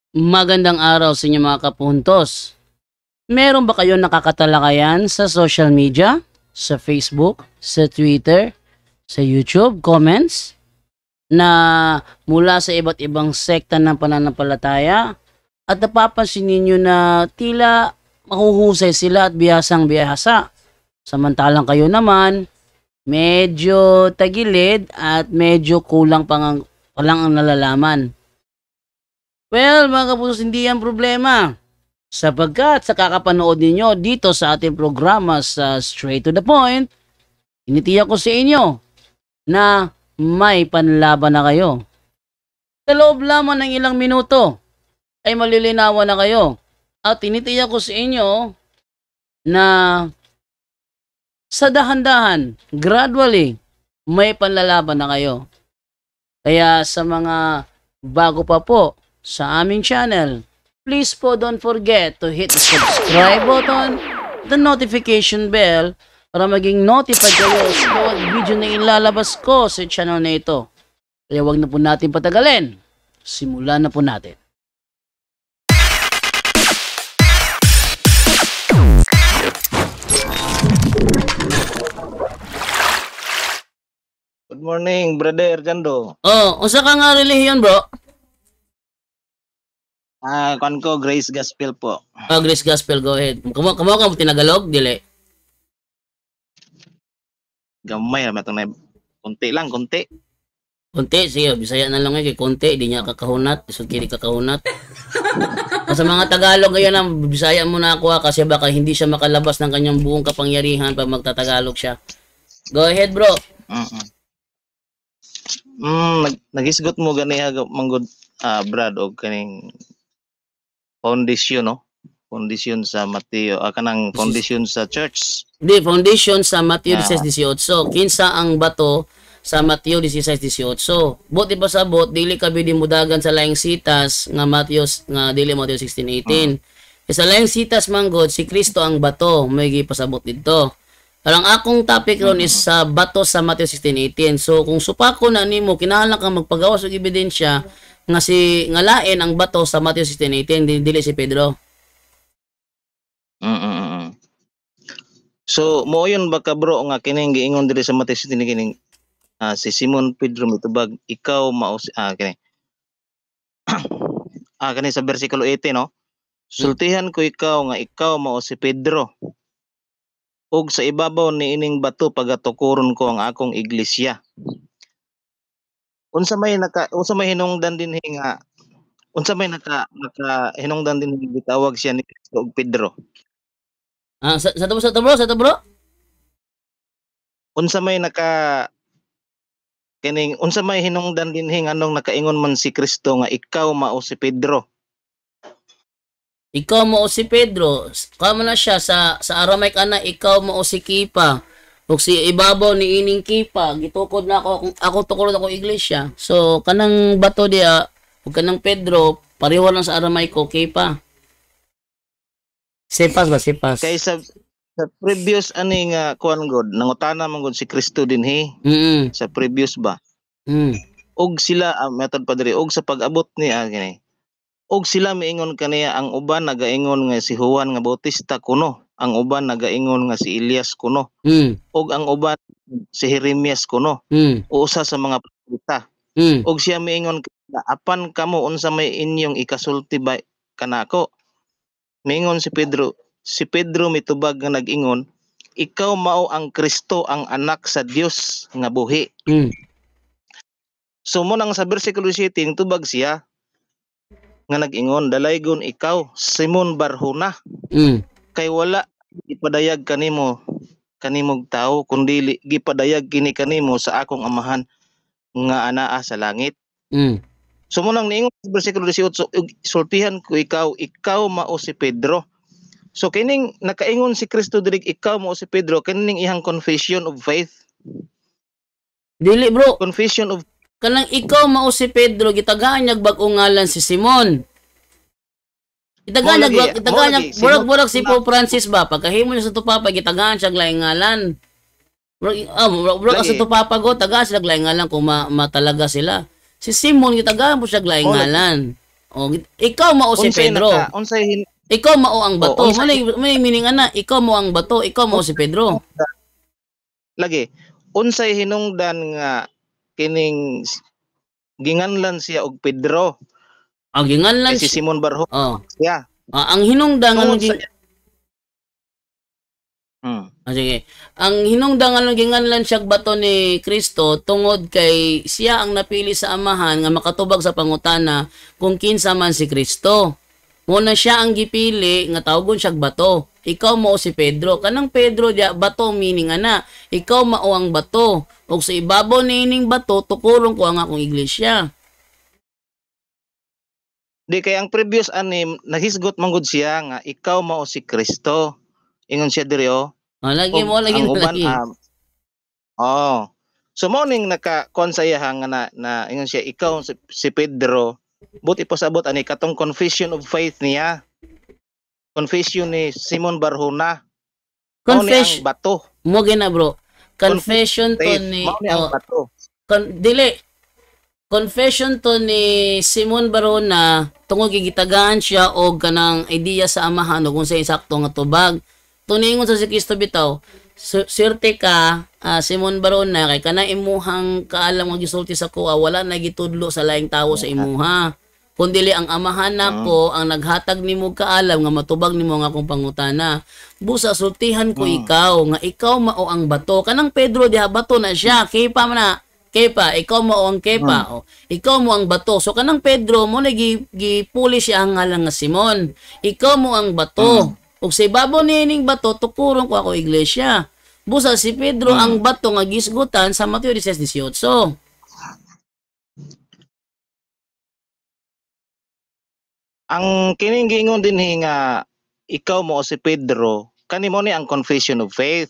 Magandang araw sa inyo mga kapuntos. Meron ba kayong nakakatalakayan sa social media? Sa Facebook, sa Twitter, sa YouTube, comments? Na mula sa iba't ibang sekta ng pananampalataya at napapansin ninyo na tila mahuhusay sila at bihasang bihasa. Samantalang kayo naman, medyo tagilid at medyo kulang pa lang ang nalalaman. Well, mga kapusos, hindi yan problema. Sapagkat sa kakapanood ninyo dito sa ating programa sa Straight to the Point, initiyak ko sa inyo na may panlaban na kayo. Sa loob lamang ng ilang minuto ay malilinawan na kayo. At tinitiyak ko sa inyo na sa dahan-dahan, gradually, may panlalaban na kayo. Kaya sa mga bago pa po sa aming channel, please po don't forget to hit the subscribe button, the notification bell, para maging notified kayo sa bawat video na ilalabas ko sa channel na ito. Kaya wag na po natin patagalin. Simulan na po natin. Good morning, brother Jando. Usa ka nga relihiyon, bro? Kuan ko Grace Gospel po. Grace Gospel, go ahead. Kamo ka tinagalog, dili? Gamay ra matong na konti lang, konti. Konti, sige, Bisaya na lang kay konti, di niya kakahunat, isod kini kakahunat. Sa mga Tagalog ngayon ang Bisaya mo na ako kasi baka hindi siya makalabas ng kanyang buong kapangyarihan pag magtatagalog siya. Go ahead, bro. Nagisgot mo ganiha manggod Brad og kaning foundation, no? Foundation sa Mateo, kanang foundation sa church. Di, foundation sa Mateo 16:18. Kinsa ang bato sa Mateo 16:18. Bot di pasabot, dili kabi dimudagan sa laing sitas nga Mateo nga dili Mateo 16:18. Sa laing sitas manggod si Kristo ang bato, may gipasabot didto. Parang akong topic ron is sa bato sa Mateo 16:18. So kung supako na nimo kinahanglan kang magpagawas og ebidensya nga si nga lain ang bato sa Mateo 16:18 dili si Pedro. So mo yun ba ka bro nga kining giingon diri sa Mateo 16 kining si Simon Pedro mitubag ikaw mao kini kani sa bersikulo 18, no? Sultihan ko ikaw nga ikaw mao si Pedro. Ug sa ibabaw ni ining bato pagatukuron ko ang akong iglesia. Unsa may hinungdan dinhi nga unsa may naka hinungdan dinhi gitawag siya ni Kristo og Pedro? Sa to bro? Unsa may hinungdan dinhi nganong nakaingon man si Kristo nga ikaw mao si Pedro? Ikaw mo si Pedro, kamo na siya sa Aramaic ana, ikaw mo si Kipa. Ug si ibabaw ni ining Kipa, gitukod na ako tukod ako iglesia. So kanang bato dia ug kanang Pedro, pareho lang sa Aramaic ko Kipa. Sepas. Kay sa previous ani nga kuan god, nangutana man god si Kristo dinhi. Sa previous ba? Og sila method pa diri og sa pag-abot ni kini. Og sila miingon kaniya ang uban nagaingon nga si Juan nga Bautista kuno, ang uban nagaingon nga si Elias kuno, og ang uban si Jeremias kuno, o usa sa mga propeta. Og siya miingon apan kamo unsa may inyong ikasulti ba kanako? Miingon si Pedro mitubag nga nag-ingon, ikaw mao ang Kristo, ang anak sa Dios nga buhi. So mo nang sa bersikulo 7 tubag siya nga nag-ingon, dalaygon ikaw Simon Barjona. Kay wala ipadayag kanimog tao kundi gipadayag kini kanimo sa akong amahan nga anaa sa langit. So mo nang niingon sa bersikulo 18, sultihan ko ikaw mao si Pedro. So kining nakaingon si Kristo diri ikaw mao si Pedro, kining ihang confession of faith. Dili bro. Confession of kanang ikaw mao si Pedro, gitagaan niya bag-ong ngalan si Simon. Gitagaan niya burag si Pope Francis ba pagkahimo niya sa tupapa gitagaan siya laing ngalan. Burag sa tupapa go tagaan sila laing ngalan kung matalaga sila. Si Simon gitagaan po siya laing ngalan. O, ikaw mao si Pedro. Ikaw mao ang bato. May meaning ana, ikaw mo ang bato, ikaw mao si Pedro. Lagi, unsay hinungdan nga kining ginganlan siya og Pedro. Ang ginganlan si Simon Barho. Oh. Yeah. Ang hinungdan nga sige. Ang hinungdangan ginganlan siya bato ni Kristo tungod kay siya ang napili sa Amahan nga makatubag sa pangutana kung kinsa man si Kristo. Muna siya ang gipili nga tawgon siya bato. Ikaw mao si Pedro. Kanang Pedro dia bato meaning ana. Ikaw mao ang bato. Ug sa ibabaw niining bato tukulong ko ang akong iglesia. Di kay ang previous anim nahisgot manggod siya nga ikaw mao si Kristo. Ingon siya diri lagi mo lagi. So morning naka-kon sa iya na ingon siya ikaw si Pedro. Buti pasabot ani katong confession of faith niya. Confession ni Simon Barjona. Confession bato. Mo gina bro. Confession to ni bato. Confession to ni Simon Barjona tungod gigitagaan siya og kanang idea sa Amahan kung sa insakto nga tubag. Tuningon sa si Kristo bitaw. Sirte ka Simon Barjona kay kana imuhang kaalam nga gisulti sa kuha wala na gitudlo sa laing tawo sa imuha kundili ang Amahan nako ang naghatag nimo kaalam nga matubag nimo nga akong pangutana busa sultihan ko ikaw nga ikaw mao ang bato kanang Pedro diha bato na siya kepa ikaw mao ang kepa ikaw mo ang bato so kanang Pedro mo gipuli siya ang ngalan nga Simon ikaw mo ang bato ug sa ibabaw niining bato tukurong ko ako iglesia. Busa si Pedro ang bato nga gisgutan sa Mateo 16:18. Ang kining giingon dinhi nga ikaw mo si Pedro, kanimo ni ang confession of faith.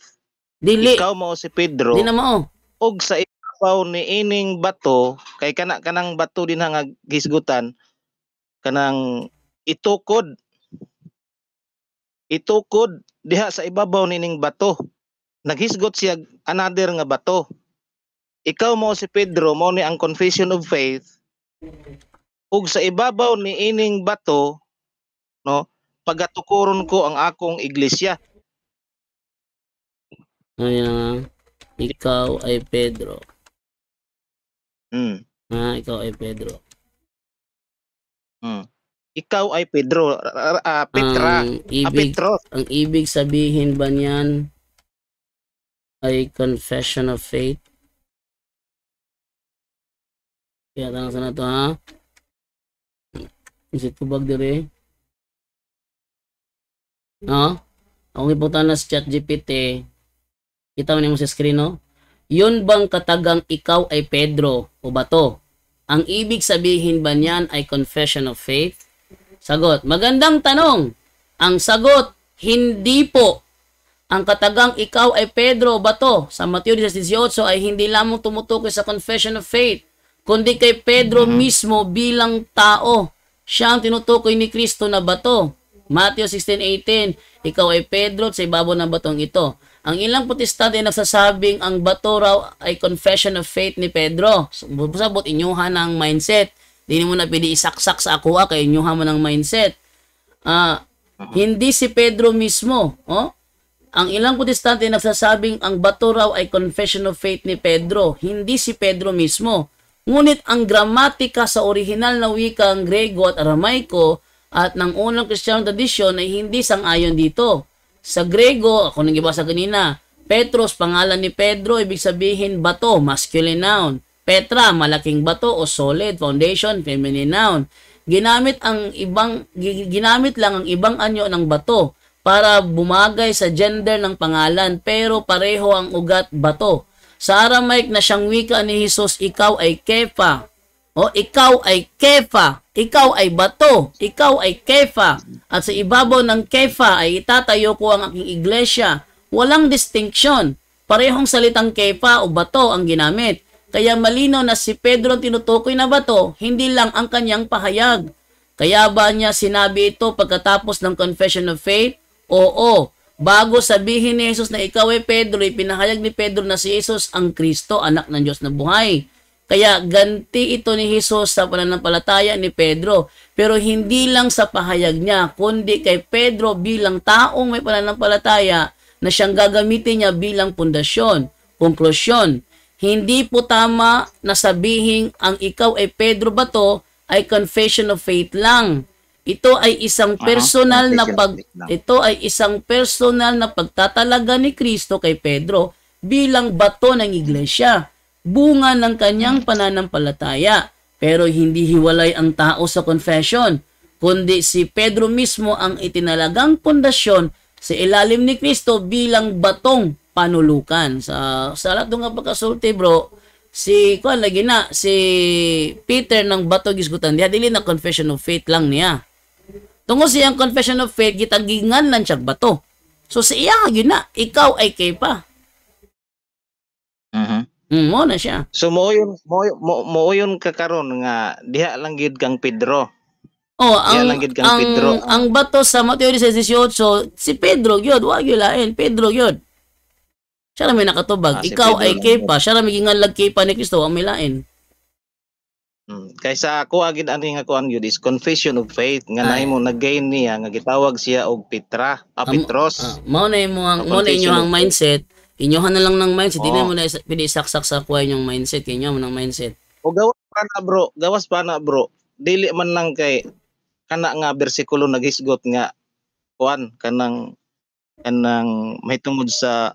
Dili. Ikaw mo si Pedro. Di na mao. Og sa ibabaw ni ining bato kay kanang bato din nga gisgutan kanang itukod diha sa ibabaw nining bato. Naghisgot siya another nga bato. Ikaw mo si Pedro mo ni ang confession of faith. Ug sa ibabaw ni ining bato no pagatukuron ko ang akong iglesia. Ikaw ay Pedro. Ikaw ay Pedro. Ikaw ay Pedro, Petra, Petro. Ang ibig sabihin ba niyan ay confession of faith? Kaya tanong sa nato ha? Isip ko bag dire? Ang iputan na sa ChatGPT, kita mo niyo sa screen no? Yun bang katagang ikaw ay Pedro o bato? Ang ibig sabihin ba niyan ay confession of faith? Sagot, magandang tanong. Ang sagot, hindi po. Ang katagang ikaw ay Pedro o bato sa Mateo 16:18 ay hindi lamang tumutukoy sa confession of faith, kundi kay Pedro mismo bilang tao. Siya ang tinutukoy ni Kristo na bato. Mateo 16:18, ikaw ay Pedro sa ibabaw ng batong ito. Ang ilang protestante ay nagsasabing ang bato raw ay confession of faith ni Pedro. Sabot inyuhan ang mindset. Hindi mo na pwede isaksak sa ako kay inyuhan mo ng mindset. Hindi si Pedro mismo. Ang ilang protestante ay nagsasabing ang bato raw ay confession of faith ni Pedro. Hindi si Pedro mismo. Ngunit ang gramatika sa orihinal na wikang Grego at Aramaico at ng unang Kristiyano tradisyon ay hindi sang-ayon dito. Sa Grego, ako nang gibasa kanina, Petros, pangalan ni Pedro, ibig sabihin bato, masculine noun. Petra, malaking bato o solid, foundation, feminine noun. Ginamit lang ang ibang anyo ng bato para bumagay sa gender ng pangalan pero pareho ang ugat bato. Sa Aramaic na siyang wika ni Jesus, ikaw ay Kefa. Ikaw ay Kefa. Ikaw ay bato. Ikaw ay Kefa. At sa ibabaw ng Kefa ay itatayo ko ang aking iglesia. Walang distinction. Parehong salitang Kefa o bato ang ginamit. Kaya malinaw na si Pedro ang tinutukoy na bato, hindi lang ang kanyang pahayag. Kaya ba niya sinabi ito pagkatapos ng confession of faith? Oo. Bago sabihin ni Jesus na ikaw ay Pedro, ipinahayag ni Pedro na si Jesus ang Kristo, anak ng Diyos na buhay. Kaya ganti ito ni Jesus sa pananampalataya ni Pedro. Pero hindi lang sa pahayag niya, kundi kay Pedro bilang taong may pananampalataya na siyang gagamitin niya bilang pundasyon. Konklusyon, hindi po tama na sabihin ang ikaw ay Pedro Bato ay confession of faith lang. Ito ay isang personal na pagtatalaga ni Kristo kay Pedro bilang bato ng iglesia, bunga ng kanyang pananampalataya. Pero hindi hiwalay ang tao sa confession, kundi si Pedro mismo ang itinalagang pundasyon sa ilalim ni Kristo bilang batong panulukan. Sa lahat ng pagkasulti, bro, si Peter ng bato gisgutan diha, dili na confession of faith lang niya. Tungo siyang confession of faith, gitagingan lang siya bato. So sa iya na, ikaw ay kay pa. Mo na siya. So mo yun kakaron nga diha lang gid kang Pedro. Ang bato sa Mateo 16:18, si Pedro gyud, wa gyud lain, Pedro gyud. Siya ra may nakatubag, ikaw ay kay pa, siya ra may gingalag kay pa ni Kristo, ang may lain. Kaysa ako agid ani nga kuan gyud is confession of faith nga nahimo nag-gain niya nga gitawag siya og Petros. Mao na inyong mindset. Inyohan na lang ng mindset, dili mo na pili saksak sa kuha yung mindset, inyo mo ng mindset. O gawas pa na bro. Dili man lang kay kana nga bersikulo naghisgot nga kuan kanang may tungod sa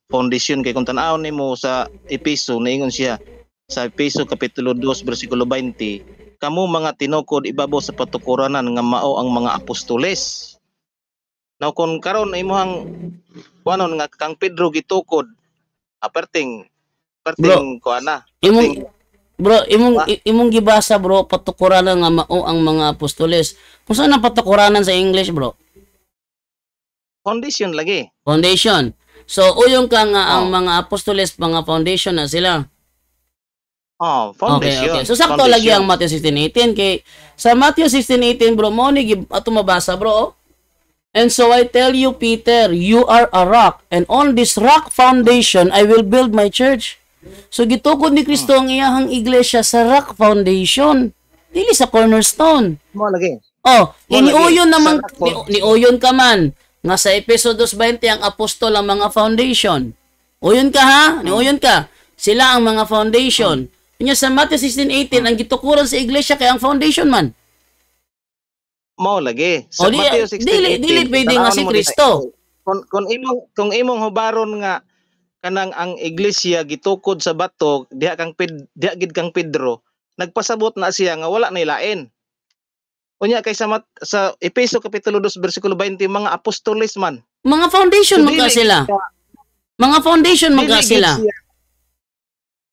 foundation kay kung tan-aw nimo sa Epeso naingon siya sa Epeso kapitulo 2 bersikulo 20, kamo mga tinukod ibabaw sa patukuranan nga mao ang mga apostoles. Now kung karon imuhang kuanon nga kang Pedro gitukod, perting kuana. Imong gibasa bro, patukuranan nga mao ang mga apostoles. Kung saan ang patukuranan sa English, bro? Foundation lagi. Foundation. So uyong ka nga ang mga apostoles mga foundation na sila. Foundation. Okay. So sakto lagi ang Matthew 16:18 kay sa Matthew 16:18 bro mo ni ato mabasa bro. And so I tell you Peter, you are a rock and on this rock foundation I will build my church. So gitukod ni Kristo ang iyahang iglesia sa rock foundation, dili sa cornerstone. Mo lagi. Iniuyon naman niuyon ka man nga sa Epeso 2:20 ang apostol ang mga foundation. Uyon ka ha? Niuyon ka. Sila ang mga foundation. Nya sa Matthew 16:18 ang gitukuran sa iglesia kay ang foundation man. Mao lagi. Sa Matthew 16:18. Dili pwede nga si Kristo. Kung imong hubaron nga kanang ang iglesia gitukod sa bato, diha gid kang Pedro, nagpasabot na siya nga wala na ilain. Unya kay sa Epeso kapitulo 2 bersikulo 20 mga apostoles man. Mga foundation so, magka sila. Mga foundation magka sila.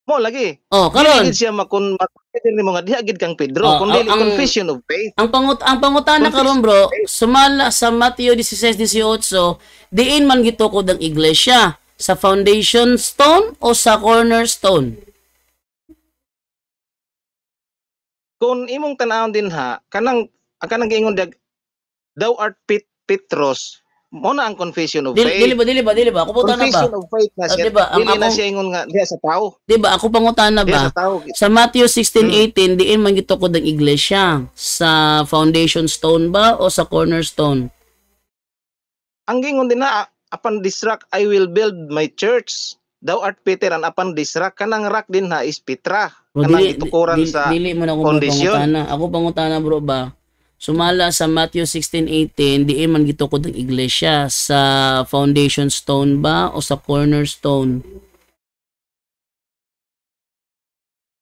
Mo lagi. Karon. Dili siya makon nimo nga diha gid kang Pedro, kundi confession of faith. Ang pangutana karon bro, sumala sa Mateo 16:18, diin man gitukod ang iglesia sa foundation stone o sa cornerstone? Kung imong tan-awon din ha, kanang giingon thou art Petros, mo na ang confession of faith. Dili ba? Ako pangutana ba? Confession of faith na siya. Dili na siya ingon nga diha sa tao. Di ba? Ako pangutana ba? Sa Matthew 16:18, diin man gitukod ang iglesia sa foundation stone ba o sa cornerstone? Ang giingon din na upon this rock I will build my church. Thou art Peter, and upon this rock kanang rock din ha is Petra. Kanang gitukuran sa dili mo na ako pangutana. Ako pangutana bro ba? Sumala sa Matthew 16:18, diin man gitukod ang iglesia sa foundation stone ba o sa cornerstone?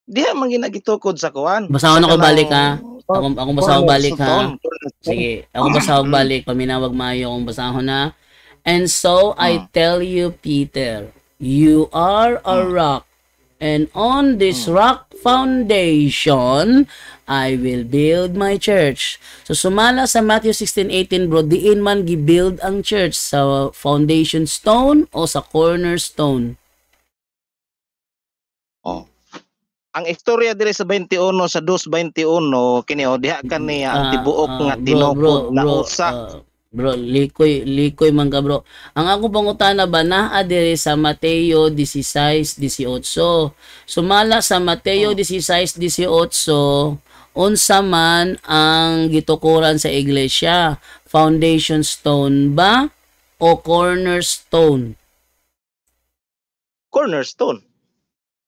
Diha man ginagitukod sa kuan. Basahon ako balik ha. Ako basahon balik ha. Sige, ako basahon balik, paminawag maayo akong basahon na. And so I tell you Peter, you are a rock, and on this rock foundation I will build my church. So sumala sa Matthew 16:18 bro, diin man gi-build ang church sa foundation stone o sa cornerstone? Ang istorya dire sa 21 sa 2:21 kini diha kaniya ang tibuok nga tinukod na usa. Bro, likoy man ka bro. Ang ako pangutana ba naa diri sa Mateo 16:18. Sumala sa Mateo 16:18, unsa man ang gitukuran sa iglesia? Foundation stone ba o cornerstone? Cornerstone.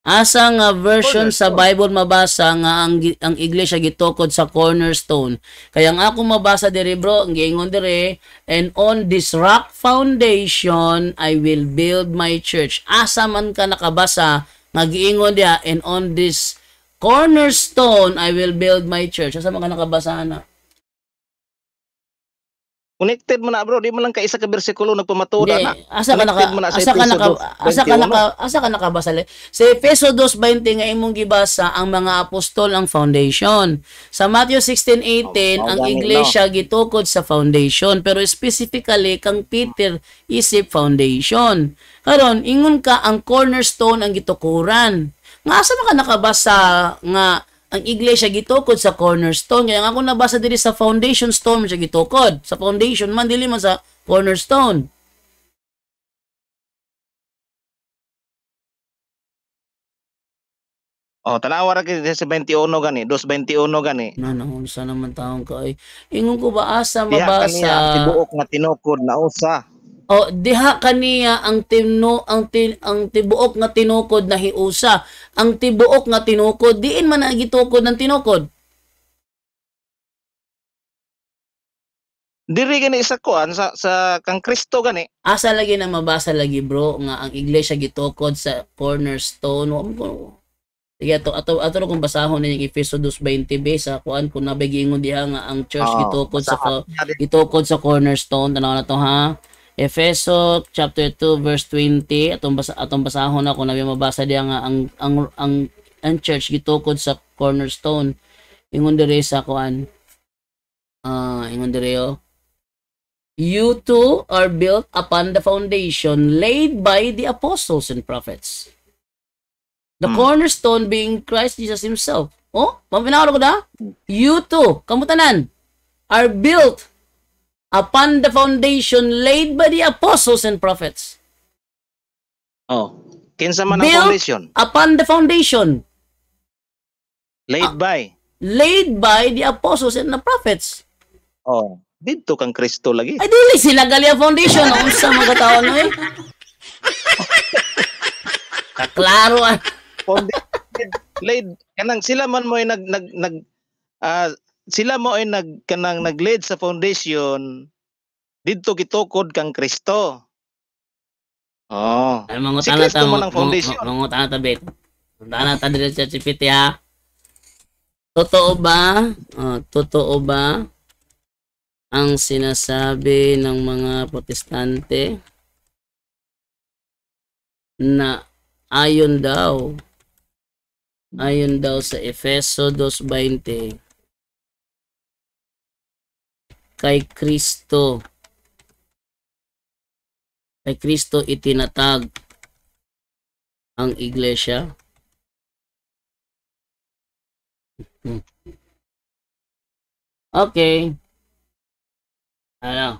Asa nga version sa Bible mabasa nga ang iglesia gitukod sa cornerstone. Kaya nga ako mabasa diri bro, ang giingon diri, and on this rock foundation I will build my church. Asa man ka nakabasa nga giingon dia, and on this cornerstone I will build my church. Asa man ka nakabasa na? Connected mo na bro, di mo lang ka isa ka bersikulo nagpamatura na. Asa ka nakabasa sa Efeso 2:20 nga imong gibasa, ang mga apostol ang foundation. Sa Matthew 16:18 ang iglesia gitukod sa foundation, pero specifically kang Peter isip foundation. Karon ingon ka ang cornerstone ang gitukuran. Nga asa man ka nakabasa nga ang iglesia gitukod sa cornerstone? Kaya nga ako nabasa diri sa foundation stone siya gitukod. Sa foundation man, dili man sa cornerstone. Tanawa ra kay sa 21 gani, 2:21 gani. Unsa naman taong ka ay. Ingon ko ba asa mabasa? Diha kaniya tibuok nga tinukod na usa. Diha kaniya ang tibuok nga tinukod na hiusa. Ang tibuok nga tinukod diin man nagitukod ng tinukod. Diri gani sa kuan sa kang Kristo gani. Asa lagi na mabasa lagi bro nga ang iglesia gitukod sa cornerstone. Sige ato kung basahon ninyo Efeso 2:20 sa kuan kung nabigingon diha nga ang church gitukod sa cornerstone. Tanaw na to ha. Efeso chapter 2 verse 20 atong basahon na kung nabi mabasa diha nga ang church gitukod sa cornerstone. Ingon dire sa kuan. Ingon dire you two are built upon the foundation laid by the apostles and prophets. The cornerstone being Christ Jesus himself. Pampinawala ko da? You two, kamutanan, are built upon the foundation laid by the apostles and prophets. Kinsa man ang foundation? Upon the foundation. Laid by the apostles and the prophets. Dito kang Kristo lagi. Ay dili sila gali ang foundation. Unsa mga tao no eh? Kaklaro laid kanang sila man mo ay sila mo ay nag-lead sa foundation dito gitukod kang Kristo. Ay mga tanata mo ng foundation. Mga tanata bet. Tanata dire sa CPT ha. Totoo ba ang sinasabi ng mga protestante na ayon daw sa Efeso 2:20 kay Kristo itinatag ang iglesia? Okay. Sabi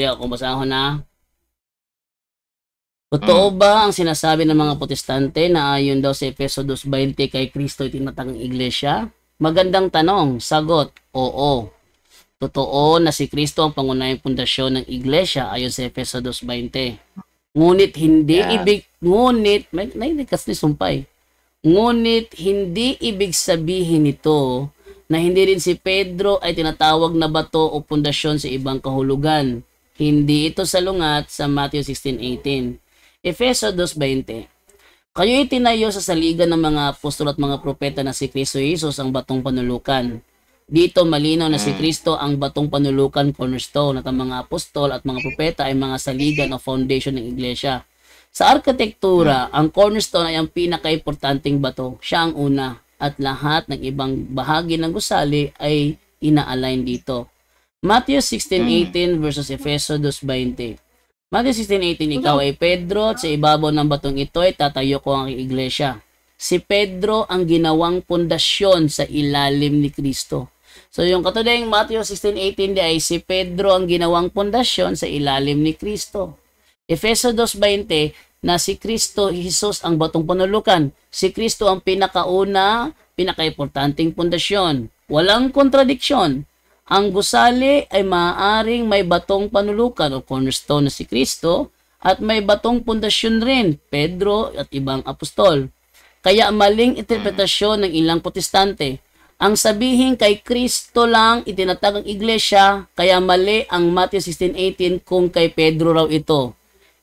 ko kung basahon na. Totoo ba ang sinasabi ng mga protestante na ayon daw sa Efeso 2:20 kay Kristo itinatag ang iglesia? Magandang tanong. Sagot, oo. Totoo na si Kristo ang pangunahing pundasyon ng iglesia ayon sa Efeso 2:20. Ngunit hindi ibig sabihin nito na hindi rin si Pedro ay tinatawag na bato o pundasyon sa ibang kahulugan. Hindi ito salungat sa Matthew 16:18. Efeso 2:20. Kayo itinayo sa saligan ng mga apostol at mga propeta na si Kristo Jesus ang batong panulukan. Dito malinaw na si Kristo ang batong panulukan, cornerstone, at ang mga apostol at mga propeta ay mga saligan o foundation ng iglesia. Sa arkitektura, ang cornerstone ay ang pinaka-importanting bato. Siya ang una at lahat ng ibang bahagi ng gusali ay ina-align dito. Matthew 16:18 versus Efeso 2:20. Matthew 16:18, ikaw ay Pedro at sa ibabaw ng batong ito ay tatayo ko ang iglesia. Si Pedro ang ginawang pundasyon sa ilalim ni Kristo. So yung katudeng Matthew 16:18 di ay si Pedro ang ginawang pundasyon sa ilalim ni Kristo. Efeso 2:20 na si Kristo Jesus ang batong panulukan. Si Kristo ang pinakauna, pinakaimportanteng pundasyon. Walang kontradiksyon. Ang gusali ay maaaring may batong panulukan o cornerstone na si Kristo at may batong pundasyon rin, Pedro at ibang apostol. Kaya maling interpretasyon ng ilang protestante. Ang sabihin kay Kristo lang itinatag ang iglesia, kaya mali ang Matthew 16:18 kung kay Pedro raw ito.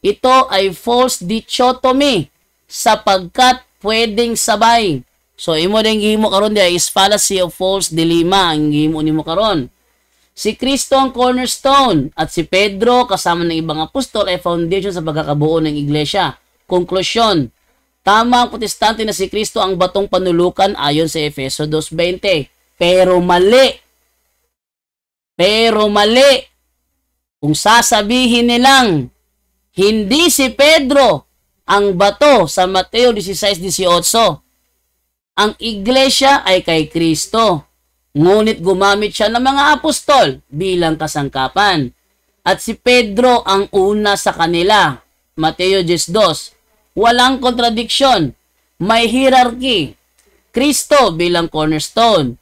Ito ay false dichotomy sapagkat pwedeng sabay. So imo din gihimo karon dia is fallacy of false dilemma ang gihimo nimo karon. Si Kristo ang cornerstone at si Pedro kasama ng ibang apostol ay foundation sa pagkakabuo ng iglesia. Konklusyon, tama ang protestante na si Kristo ang batong panulukan ayon sa Efeso 2:20. Pero mali. Kung sasabihin nilang hindi si Pedro ang bato sa Mateo 16:18. Ang iglesia ay kay Kristo. Ngunit gumamit siya ng mga apostol bilang kasangkapan. At si Pedro ang una sa kanila. Mateo 10:2. Walang kontradiksyon. May hierarchy. Kristo bilang cornerstone.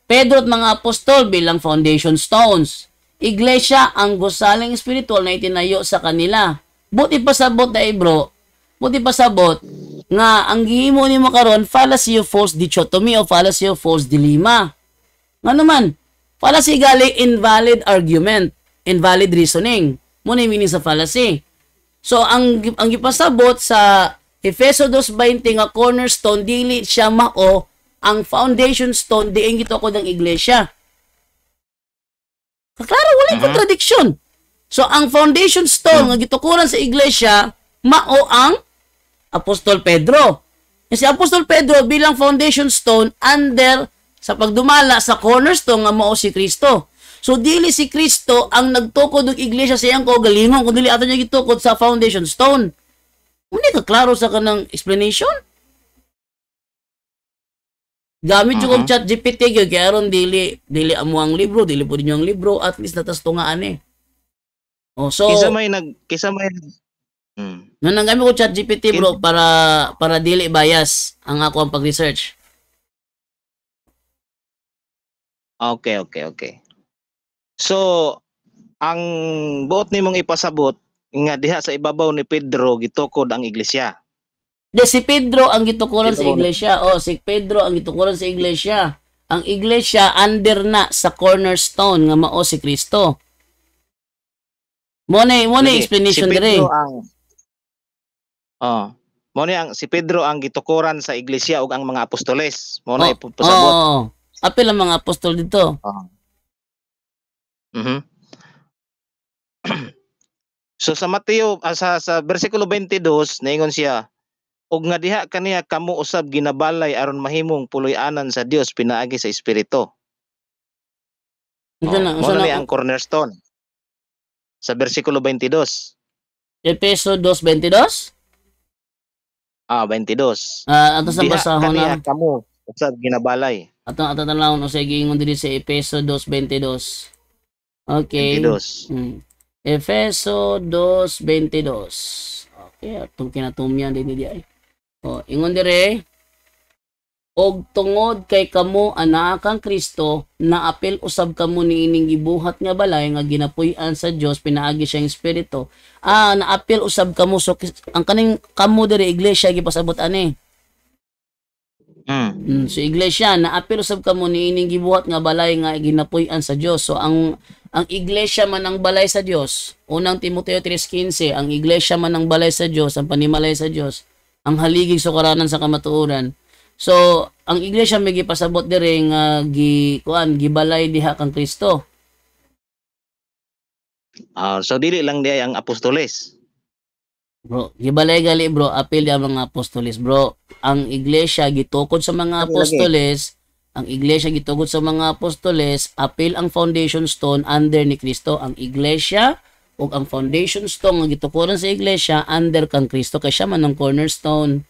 Pedro at mga apostol bilang foundation stones. Iglesia ang gusaling spiritual na itinayo sa kanila. Buti pasabot na bro. Buti pasabot nga ang gihimo nimo karon fallacy of false dichotomy o fallacy of false dilemma. Nga naman, fallacy gali invalid argument, invalid reasoning. Muna yung meaning sa fallacy. So ang gipasabot sa Efeso 2:20 nga cornerstone dili siya mao ang foundation stone diin gito ko ng iglesia. Klaro wala contradiction. So ang foundation stone nga gitukuran sa iglesia mao ang Apostol Pedro. Kasi Apostol Pedro bilang foundation stone under sa pagdumala sa cornerstone nga mao si Kristo. So dili si Kristo ang nagtukod og iglesia sa iyang kaugalingon kun dili ato niya gitukod sa foundation stone. Hindi ka klaro sa kanang explanation? Gamit yung chat GPT gyud kay aron dili amo ang libro, dili po ninyo ang libro, at least natas tungaan eh. Oh, so kisa may Nananggamit ko chat GPT bro para dili bias ang ako ang pag-research. Okay. So ang buot nimong ipasabot nga diha sa ibabaw ni Pedro gitukod ang iglesia. Si Pedro ang gitukuran sa iglesia. Si Pedro ang gitukuran sa iglesia. Ang iglesia under na sa cornerstone nga mao si Kristo. Mo na explanation dire. Si Pedro ang gitukuran sa iglesia ug ang mga apostoles. Mo na ipasabot. Apil ang mga apostol dito. So sa Mateo sa bersikulo 22 naingon siya, ug nga diha kaniya kamo usab ginabalay aron mahimong puloy-anan sa Dios pinaagi sa espiritu. Mo na ang cornerstone. Sa bersikulo 22. Efeso 2:22? 22. Ato sa basahon na. Kamo usab ginabalay. Ato talawon o sige ingon diri sa Efeso 2:22. Okay. 22. Efeso 2:22. Okay, atong kinatumyan din di ay. Ingon dire, og tungod kay kamo anaa kang Kristo, naapil usab kamo niining gibuhat nga balay nga ginapuy-an sa Dios pinaagi siyang espiritu. Naapil usab kamo, so ang kaning kamo dire iglesia gipasabot ani. So iglesia naapil usab kamo niining gibuhat nga balay nga ginapuy-an sa Dios. So ang iglesia man ang balay sa Dios. Unang Timoteo 3:15, ang iglesia man ang balay sa Dios, ang panimalay sa Dios, ang haligig sukaranan sa kamatuoran. So ang iglesia may gipasabot dire nga gibalay diha kang Kristo. So dili lang diay ang apostoles. Bro, gibalay gali bro, apil di ang mga apostoles bro. Ang iglesia gitukod sa mga apostoles. Ang iglesia gitukod sa mga apostoles, apil ang foundation stone under ni Kristo. Ang iglesia ug ang foundation stone nga gitukuran sa iglesia under kang Kristo kay siya man ang cornerstone.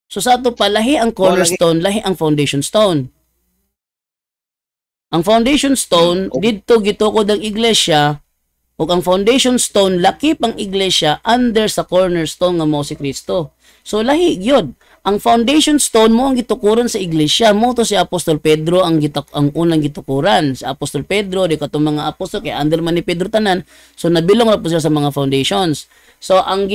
So sa ato pa lahi ang cornerstone, lahi ang foundation stone. Ang foundation stone didto gitukod ang iglesia ug ang foundation stone lakip ang iglesia under sa cornerstone nga mao si Kristo. So lahi gyud. Ang foundation stone mo ang gitukuran sa iglesia mo to si Apostol Pedro ang unang gitukuran. Si Apostol Pedro di katong mga apostol kay under man ni Pedro tanan. So nabilong ra po sila sa mga foundations. So ang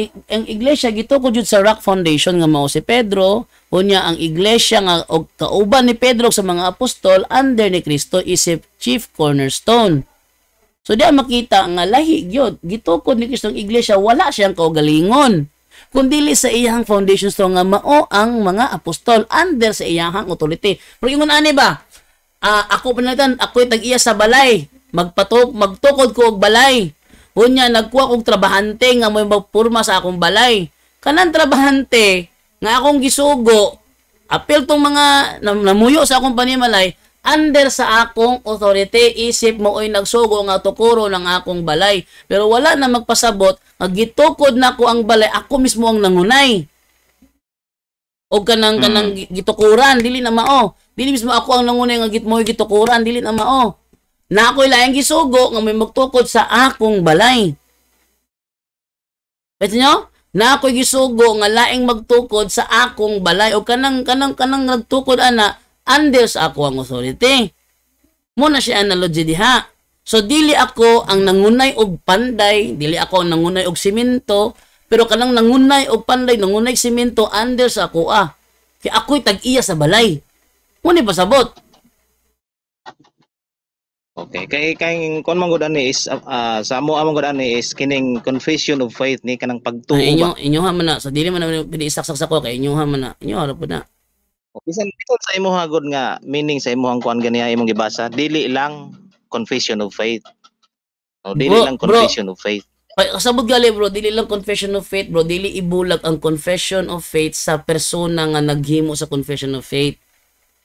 iglesia gitukod jud sa rock foundation nga mao si Pedro. Unya ang iglesia nga og kauban ni Pedro sa mga apostol under ni Kristo is si chief cornerstone. So diya makita nga lahi gyud gitukod ni Kristo ang iglesia wala siyang kaugalingon kundili sa iyang foundation stone nga mao ang mga apostol under sa iyang authority. Pero ingon ani ba? Ako panalitan ako tag-iya sa balay magtukod ko og balay. Unya nagkuha kog trabahante nga may magpurma sa akong balay. Kanang trabahante nga akong gisugo, apil tong mga namuyo sa akong panimalay, under sa akong authority, isip mo oy nagsugo nga tukuro ng akong balay. Pero wala na magpasabot, gitukod na ko ang balay, ako mismo ang nangunay. O kanang gitukuran, dili na mao. Dili mismo ako ang nangunay nga gitukuran, dili na mao. Na ako'y laing gisugo nga may magtukod sa akong balay. Pwede nyo? Na ako'y gisugo nga laing magtukod sa akong balay o kanang nagtukod ana under sa ako ang authority. Muna siya analogy diha. So dili ako ang nangunay og panday, dili ako ang nangunay og simento, pero kanang nangunay og panday, nangunay simento under sa ako Kaya ako'y tag-iya sa balay. Muna pasabot. Okay, kay kon man gud ani is sa amo among gud ani is kining confession of faith ni kanang pagtuo ba. Inyoha man na sa dili man pili isaksak sa ko kay inyoha man na. Inyoha ra pud na. Bisan bisan sa imong gud nga meaning sa imong kuan ganiya imong gibasa, dili lang confession of faith. O dili lang confession of faith. Kasabot gali bro, dili lang confession of faith bro, dili ibulag ang confession of faith sa persona nga naghimo sa confession of faith.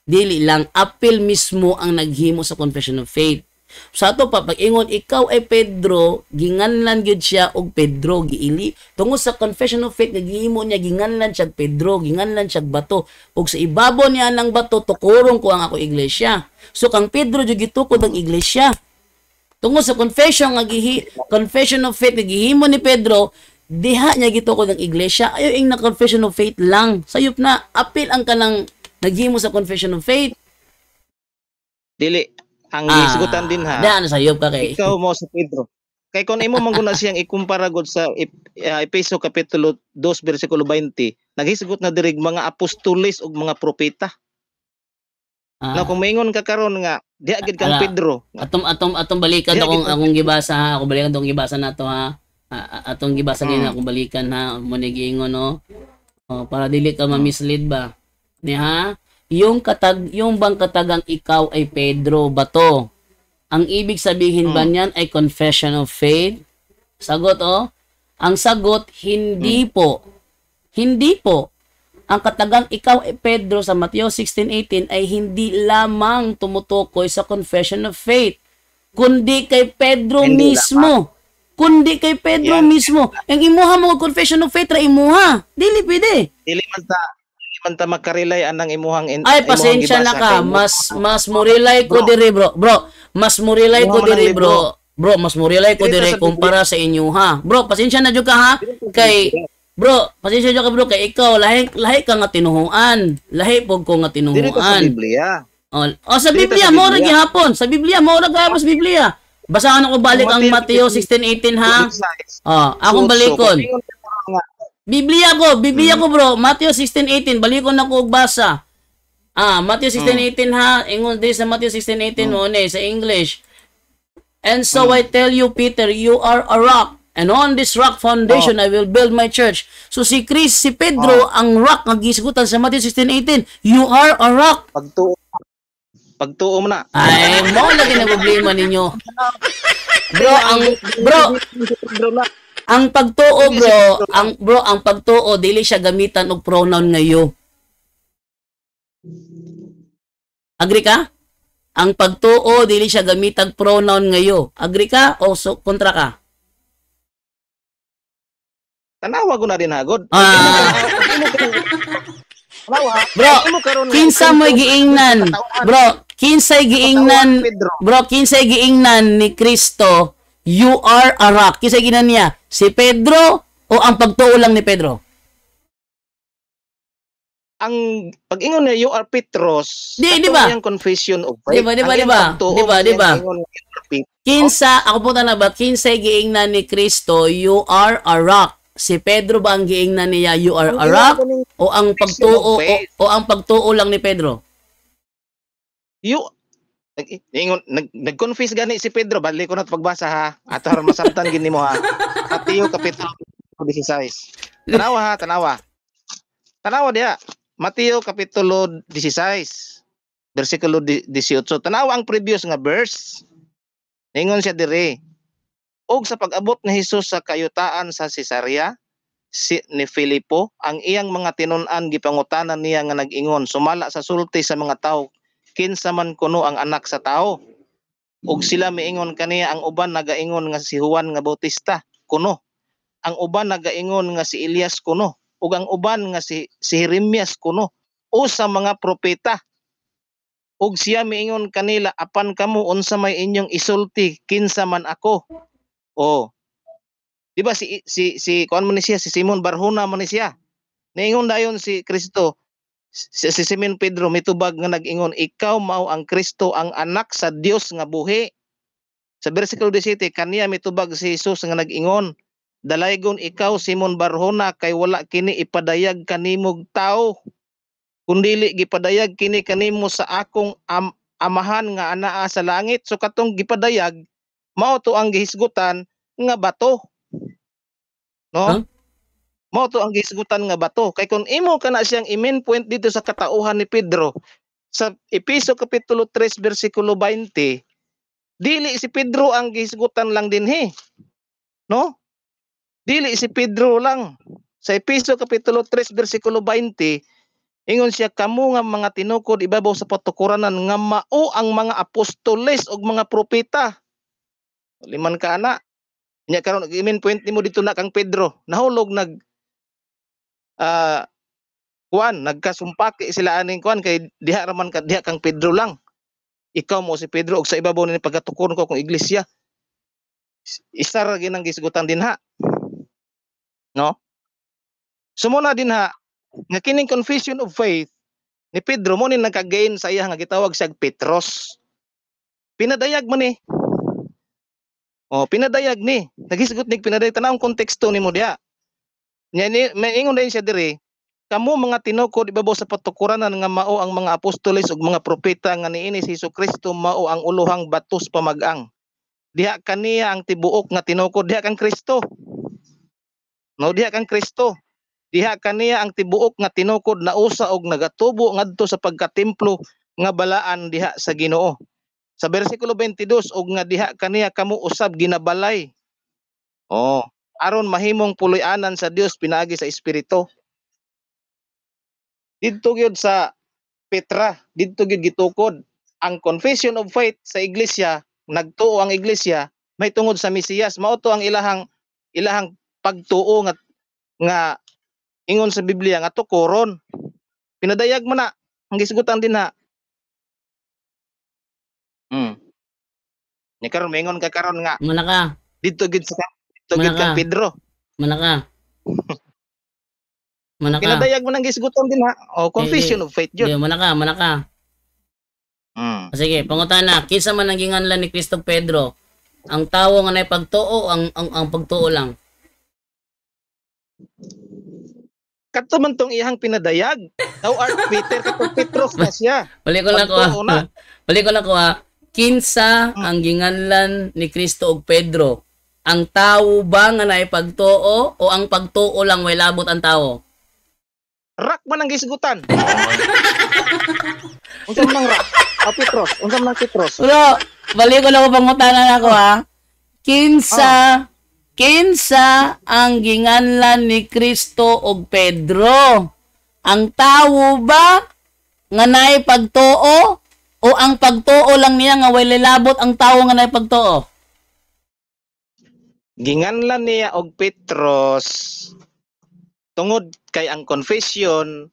Dili lang apil mismo ang naghimo sa confession of faith. Sa ato pa pag-ingon ikaw ay Pedro, ginganlan gyud siya og Pedro giili. Tungod sa confession of faith naghimo niya ginganlan siya Pedro, ginganlan siya bato. Ug sa ibabaw niya ng bato tukurong ko ang ako iglesia. So kang Pedro jud gitukod ang iglesia. Tungod sa confession of faith gihimo ni Pedro, diha niya gitukod ang iglesia. Ayo ing na confession of faith lang. Sayop na apil ang kanang naghimo sa confession of faith. Dili ang gisgutan din ha. Daan sayop ka kay. Ikaw mo sa Pedro. Kay kun imo man guna siyang ikumpara gud sa Efeso kapitulo 2 bersikulo 20, naghisgot na diri mga apostoles ug mga propeta. Na kung maingon ka karon nga di agad kang Pedro. Atong balikan akong gibasa ha. Ako balikan tong gibasa nato ha. Atong gibasa din akong balikan ha. Mo ni giingon no. Para dili ka ma-mislead ba. Niha, yung bang katagang ikaw ay Pedro bato. Ang ibig sabihin ba niyan ay confession of faith? Sagot Ang sagot hindi po. Hindi po. Ang katagang ikaw ay Pedro sa Mateo 16:18 ay hindi lamang tumutukoy sa confession of faith, kundi kay Pedro hindi mismo. Kundi kay Pedro mismo. Ang imuha mo confession of faith ra imuha. Dili pwede. Dili man ta makarelay anang imuhang ay pasensya na ka, mas mo relay ko diri bro. Mas mo relay ko diri bro. Mas mo relay ko diri kumpara sa inyo ha. Bro, pasensya na jud ka ha. Kay bro, pasensya jud ka bro kay ikaw lahi ka nga tinuhuan. Lahi pog ko nga tinuhuan. Diri sa Biblia. Sa Biblia mo ra gihapon. Sa Biblia mo ra gahapon sa Biblia. Basahan ako balik ang Mateo 16:18 ha. Akong balikon. Biblia ko bro, Matthew 16:18, balikon na ko og basa. Matthew 16:18 ha, ingon din sa Matthew 16:18 mo ni sa English. And so I tell you Peter, you are a rock, and on this rock foundation I will build my church. So si Pedro ang rock nga gisgutan sa Matthew 16:18, you are a rock. Pagtuo mo na. Ay, mo lagi na problema ninyo. Ang pagtuo ang pagtuo dili siya gamitan og pronoun ngayo. Agree ka? Ang pagtuo dili siya gamitan pronoun ngayo. Agree ka o kontra ka? Tanawa ko na din hagod. Bro, kinsa mo giingnan? Bro, kinsay giingnan, bro, kinsay giingnan ni Kristo, you are a rock. Kinsay giingnan niya? Si Pedro o ang pagtuo lang ni Pedro? Ang pag-ingon niya, you are Petros. Di ba? Yung confession of faith. Di ba? Kinsa, ako po na ba, kinsay giingnan ni Kristo, you are a rock. Si Pedro ba ang giingnan niya, you are a rock? O ang pagtuo, o ang pagtuo lang ni Pedro? Nag-confess gani si Pedro, balik ko na pagbasa ha. Ato haron masabtan gini mo ha. Mateo kapitulo 16. Tanawa ha, tanawa. Tanawa dia. Mateo kapitulo 16, bersikulo 18. Tanawa ang previous nga verse. Ningon siya dire. Og sa pag-abot ni Hesus sa kayutaan sa Cesarea ni Filipo, ang iyang mga tinun-an gipangutanan niya nga nag-ingon, sumala sa sulti sa mga tao, kinsa man kuno ang anak sa tao. Ug sila miingon kaniya, ang uban nagaingon nga si Juan nga Bautista kuno. Ang uban nagaingon nga si Elias kuno. Ug ang uban nga si Jeremias kuno. O sa mga propeta. Ug siya miingon kanila, apan kamo unsa may inyong isulti, kinsa man ako. Oh. Di ba si kuan man ni siya, si Simon Barjona man ni siya. Niingon dayon si Kristo, si Simon Pedro mitubag nga nag-ingon, ikaw mao ang Kristo, ang anak sa Dios nga buhi. Sa bersikulo 17 kaniya mitubag si Jesus nga nag-ingon, dalaygon ikaw Simon Barjona, kay wala kini ipadayag kanimog tao, kundili gipadayag kini kanimo sa akong amahan nga anaa sa langit. So katong gipadayag mao to ang gihisgutan nga bato. No? Huh? Mao to ang gihisgutan nga bato. Kay kung imo kana siyang i-main point dito sa katauhan ni Pedro sa Efeso kapitulo 3 bersikulo 20, dili si Pedro ang gihisgutan lang dinhi. No? Dili si Pedro lang. Sa Efeso kapitulo 3 bersikulo 20, ingon siya, kamo nga mga tinukod ibabaw sa patukuranan nga mao ang mga apostoles ug mga propeta. Liman ka ana. Nya karon i-main point nimo dito na kang Pedro. Nahulog nagkasumpaki sila aning kuan kay diha raman ka diha kang Pedro lang. Ikaw mo si Pedro ug sa ibabaw ni pagatukuron ko kung iglesia. Isa ra ginang gisgutan dinha. No? Sumuna dinha nga kining confession of faith ni Pedro mo ni nagka-gain sa iya nga gitawag siya Petros. Pinadayag man ni. Oh, pinadayag ni. Nagisgot ni pinadayag tanang konteksto nimo diha. Nya ni maingon din siya dire, kamo mga tinukod ibabaw sa patukuranan nga mao ang mga apostoles ug mga propeta nga niini si Jesucristo mao ang uluhang batos pamag-ang. Diha kaniya ang tibuok nga tinukod, diha kang Kristo. No, diha kang Kristo. Diha kaniya ang tibuok nga tinukod na usa og nagatubo ngadto sa pagkatemplo nga balaan diha sa Ginoo. Sa bersikulo 22 og nga diha kaniya kamo usab ginabalay. Oh, aron mahimong puloy-anan sa Dios pinaagi sa Espiritu. Didto gyud sa Petra, didto gyud gitukod ang confession of faith sa iglesia, nagtuo ang iglesia may tungod sa Mesiyas. Mao to ang ilahang pagtuo nga ingon sa Biblia nga tukuron. Pinadayag mo na ang gisgutan din ha. Ni karon maingon ka karon nga. Manaka. Didto gid kang Pedro. Manaka. Pinadayag mo nang gisgutan din ha. O confession of faith jud. Manaka. Sige, pangutan na. Kinsa man ang ginganlan ni Kristo Pedro? Ang tawo nga nay pagtuo ang pagtuo lang. Kadto man tong iyang pinadayag. Thou art Peter, katong Petros na siya. Balik ko na ko ha. Kinsa ang ginganlan ni Kristo og Pedro? Ang tawo ba nga nay pagtuo o ang pagtuo lang way labot ang tawo? Rak man ang gisgutan. Unsa man rak? Petros, unsa man Petros? Bro, balik ko na ko pangutanan ako ha. Kinsa ang ginganlan ni Kristo og Pedro? Ang tawo ba nga nay pagtuo o ang pagtuo lang niya nga way labot ang tawo nga nay pagtuo? Ginganlan niya og Petros tungod kay ang confession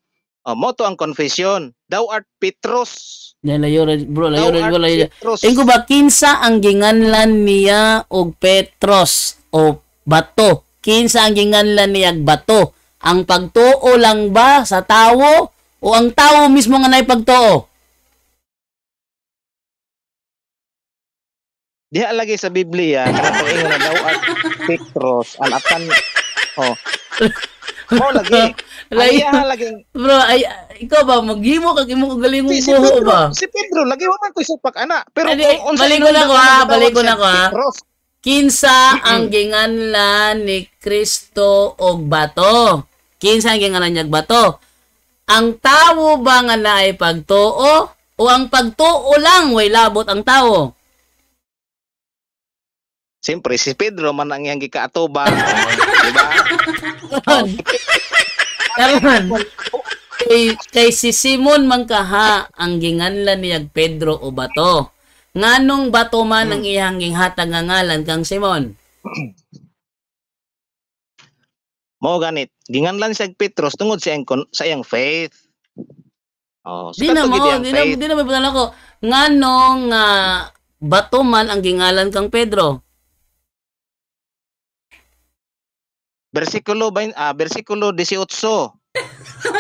mo to ang confession. Thou art Petros. Layo bro, layo. Ingko ba kinsa ang ginganlan niya og Petros o bato? Kinsa ang ginganlan niya og bato? Ang pagtuo lang ba sa tawo o ang tawo mismo nga nay pagtuo? Diha lagi sa Biblia kinapingon na daw at Petros an akan mo lagi. Lagi. Bro, ikaw ba maghimo kag imo kag galingong buho ba? Si Pedro lagi wa man ko supak ana. Pero balik ko na ko ha. Kinsa ang ginganlan ni Kristo og bato? Kinsa ang ginganlan niya og bato? Ang tawo ba nga naay pagtuo o ang pagtuo lang way labot ang tawo? Siyempre, si Pedro man ang iyang gikaatubang. Diba? Karon. Kay si Simon man kaha ang ginganlan niya Pedro o bato. Nganong bato man ang iyang ginghatag nga ngalan kang Simon? Mao ganit. Ginganlan siya Petros tungod sa iyang faith. Di na may putala ko. Nganong bato man ang gingalan kang Pedro? Versikulo 18.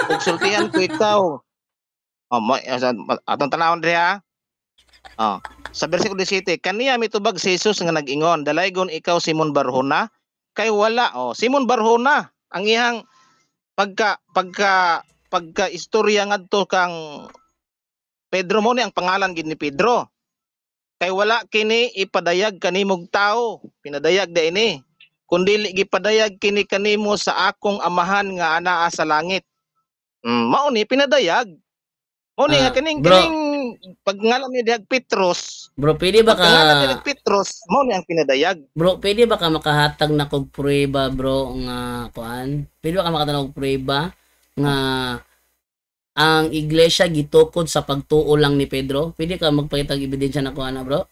Pagsultian ko ikaw. Atong tanawon diha. Sa versikulo 17, kaniya mitubag si Jesus nga nag-ingon, dalaygon ikaw Simon Barjona, kay wala Simon Barjona ang iyang pagka istorya ngadto kang Pedro mo ni ang pangalan gid ni Pedro. Kay wala kini ipadayag kanimog tao, pinadayag da ini. Kundi gipadayag kini kanimo sa akong amahan nga anaa sa langit. Mao ni pinadayag. Mao ni nga kining pagngalan ni Diag Petros. Bro, pwede ba ka Diag Petros, mao ni ang pinadayag. Bro, pwede ba ka makahatag na kog prueba bro nga kuan? Pwede ba ka makatanong og prueba nga ang iglesia gitukod sa pagtuo lang ni Pedro? Pwede ka magpakita og ebidensya na kuan na bro?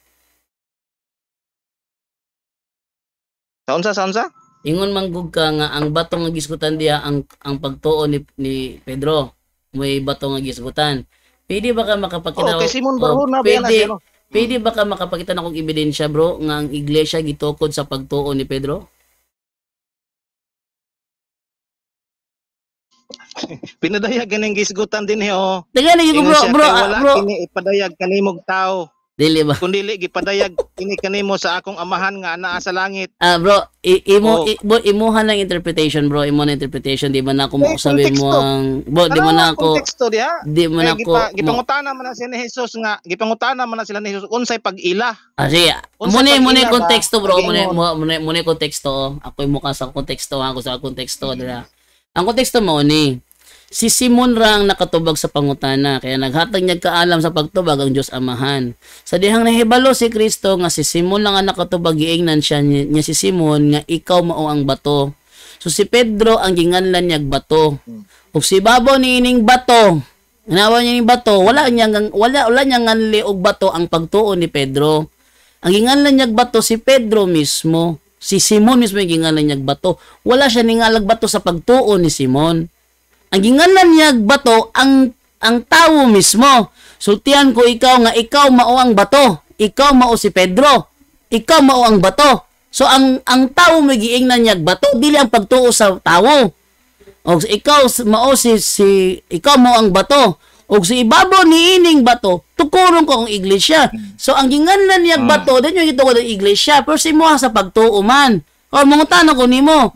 Saunsa? Ingon manggug ka nga ang bato nga gisgutan diha ang pagtuo ni Pedro. May bato nga gisgutan. Pwede ba ka makapakita kay Simon Barjona pwede ba ka makapakita na kog ebidensya bro nga ang iglesia gitukod sa pagtuo ni Pedro? Pinadayag ganing gisgutan din Daghan gyud bro. Kini ipadayag kanimog tao. Dili ba? Kung dili gipadayag kini kanimo sa akong amahan nga anaa sa langit. Bro, imuha lang interpretation bro, imo na interpretation di man ako sabi mo ang di man ako konteksto diha. Di man ako gipangutana man si Jesus nga, gipangutana man sila ni Jesus unsay pag-ila. Sige. Muna konteksto bro, muna konteksto. Ako imo ka sa konteksto, ako sa konteksto dira. Ang konteksto mo ni si Simon rang nakatubag sa pangutana, kaya naghatag niya kaalam sa pagtubag ang Dios Amahan. Sa dihang nahibalo si Kristo nga si Simon lang ang nakatubag, giingnan siya niya si Simon nga ikaw mao ang bato. So si Pedro ang ginganlan niya bato. Ug si babaw ni ining bato, nawa niya ning bato, wala niya nganli og bato ang pagtuo ni Pedro. Ang ginganlan niya bato si Pedro mismo. Si Simon mismo ang ginganlan niya bato. Wala siya ningalag bato sa pagtuo ni Simon. Ang ginganlan niya bato ang tawo mismo. Sultihan ko ikaw nga ikaw mao ang bato. Ikaw mao si Pedro. Ikaw mao ang bato. So ang tawo may giingnan niya bato, dili ang pagtuo sa tawo. Og ikaw mao ikaw mao ang bato. Og si ibabaw ni ining bato, tukuron ko ang iglesia. So ang ginganlan niya bato, dinyo gito ko ang iglesia, pero si mo sa pagtuo man. O mangutan ko nimo.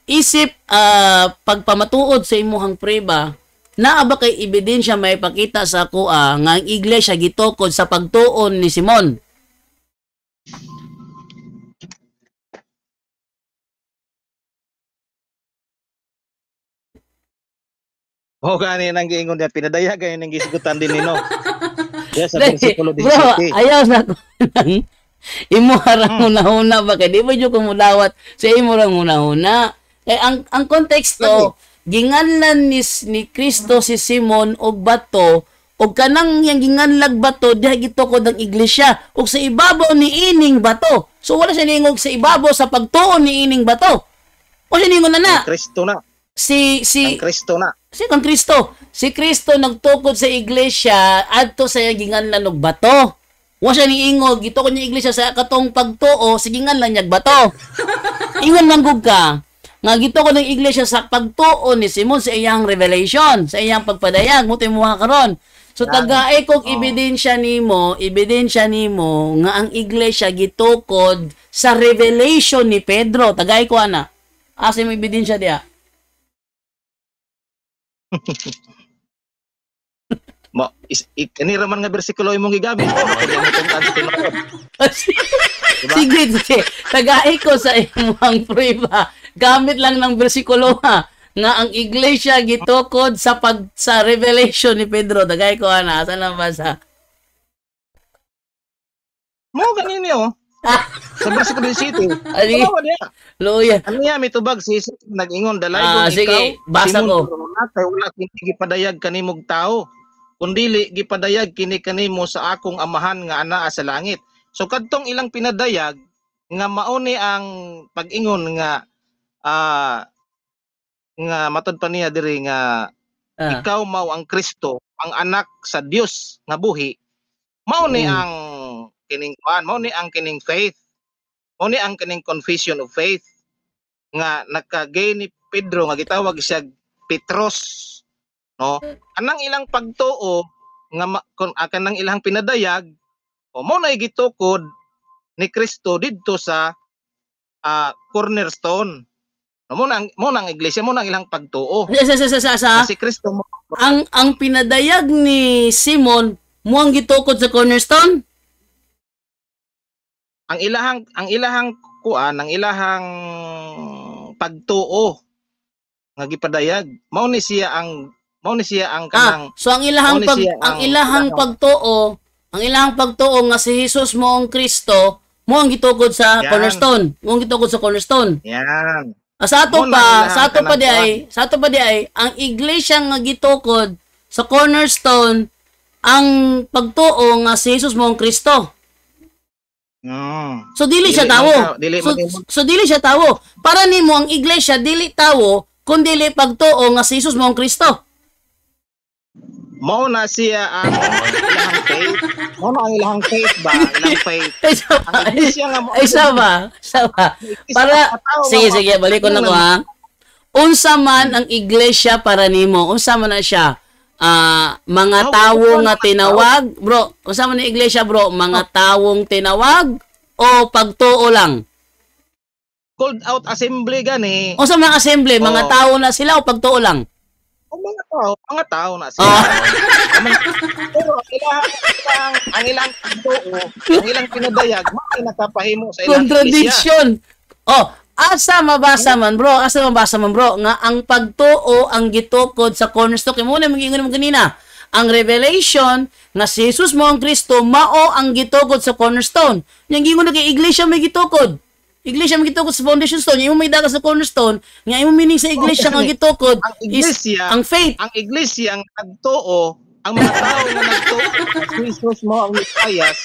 Isip pagpamatuod sa imuhang preba, naa ba kay ebidensya may pakita sa kuha nga ang iglesia gitukod sa pagtuon ni Simon? Gani nang giingon diha pinadayag gayon nang gisgutan din nino. Yes, sa versikulo 17. Bro, ayaw na ko nang imo harang una ba kay di ba jud ko mulawat sa imo rang una. Ang konteksto, ginganlan ni Kristo si Simon og bato, og kanang yang ginganlag bato diha gitukod ang iglesia, og sa ibabaw ni ining bato. So wala siya ningog sa ibabaw sa pagtuon ni ining bato. O siya ningon na. Kristo na. Si Kristo na. Kasi kang Kristo. Si Kristo nagtukod sa iglesia adto sa ginganlan og bato. Wa siya niingog gito ko niya iglesia sa katong pagtuo sa ginganlan niya bato. Ingon man gud ka nga gito ko ng iglesia sa pagtuo ni Simon sa iyang revelation, sa iyang pagpadayag mo timuha karon. So tagaay kog ebidensya nimo nga ang iglesia gitukod sa revelation ni Pedro. Tagay ko ana. Asa mo ebidensya diha? Kanira man nga bersikulo imong gigamit. Sige. Tagay ko sa imong prueba. Gamit lang ng bersikulo ha. Nga ang iglesia gitukod sa revelation ni Pedro. Tagay ko ana. Asa na basa? Mo ganini oh. Sa bersikulo 17. Luya. Ano niya mitubag si Jesus nag-ingon dalay sige, basa ko. Kay wala kini gipadayag kanimog tao. Kundili gipadayag kini kanimo sa akong amahan nga anaa sa langit. So kadtong ilang pinadayag nga mauni ang pag-ingon nga matod pa niya diri nga ikaw mao ang Kristo, ang anak sa Dios nga buhi. Mauni ang kining mauni ang kining faith. Mauni ang kining confession of faith nga nakagay ni Pedro nga gitawag siya Petros. No, anang ilang pagtuo nga kanang ilang pinadayag mo na gitukod ni Kristo didto sa cornerstone. No, mo nang iglesia mo nang ilang pagtuo. Si Kristo mo ang pinadayag ni Simon mo ang gitukod sa cornerstone. Ang ilahang pagtuo nga gipadayag mao ni siya ang kanang so ang ilahang pagtuo nga si Jesus mo ang Kristo mo ang gitukod sa cornerstone. Mo ang gitukod sa cornerstone. Yan. Sa ato pa di ay ang iglesia nga gitukod sa cornerstone ang pagtuo nga si Jesus mo ang Kristo. So dili siya tawo. So dili siya tawo. Para nimo ang iglesia dili tawo kun dili pagtuo nga si Jesus mo ang Kristo. Mao na siya ang ilahang faith. Mao na ang ilahang faith ba? Ilang faith. Isa ba? Para sige, balik ko na ko ha. Unsa man ang iglesia para nimo? Unsa man na siya? Mga tawo nga tinawag, bro. Unsa man ang iglesia, bro? Mga tawong tinawag o pagtuo lang? Called out assembly gani. Unsa man ang assembly? Mga tao na sila o pagtuo lang? Mga tao na sila. Pero ang ilang pagtuo, ang ilang pinadayag, may nakapahimo sa ilang contradiction. Asa mabasa man bro, nga ang pagtuo ang gitukod sa cornerstone. Kaya muna mag-ingon mo ganina. Ang revelation nga si Jesus mo ang Kristo mao ang gitukod sa cornerstone. Yang gingon na kay iglesia may gitukod. Iglesia may gitukod sa foundation stone. Imo may dagas sa cornerstone. Nga imo meaning sa iglesia nga gitukod is ang faith. Ang iglesia ang nagtuo, ang mga tao nga nagtuo si Jesus mo ang Mesiyas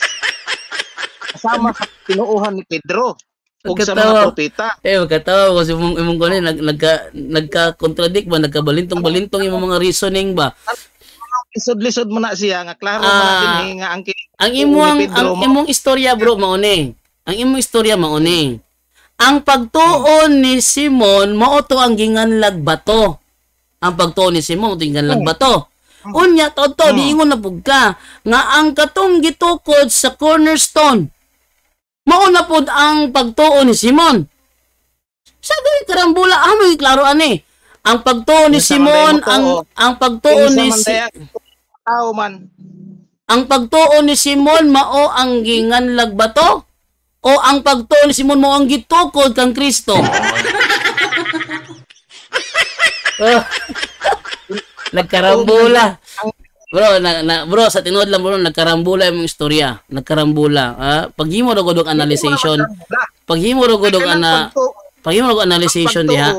kasama sa tinuuhan ni Pedro. Ug sa mga propeta. Magkatawa kasi imong kuno nagka-contradict ba, nagkabalintong-balintong imong mga reasoning ba. Lisod-lisod mo na siya nga klaro man din nga ang imong istorya bro mauni. Ang imong istorya mauni. Ang pagtuon ni Simon mao to ang ginganlag bato. Ang pagtuon ni Simon to ginganlag bato. Unya totoo diingon na pugka nga ang katong gitukod sa cornerstone mao na pod ang pagtuo ni Simon. Sa gay karambula amo klaro ani. Ang pagtuo ni Simon ang pagtuo ni tao man. Ang pagtuo ni Simon mao ang ginganlag bato o ang pagtuo ni Simon mao ang gitukod kang Kristo. Nagkarambula. Bro, sa tinuod lang bro, nagkarambula yung istorya. Nagkarambula. Paghimo ra gud og analyzation. Paghimo ra gud og analyzation diha.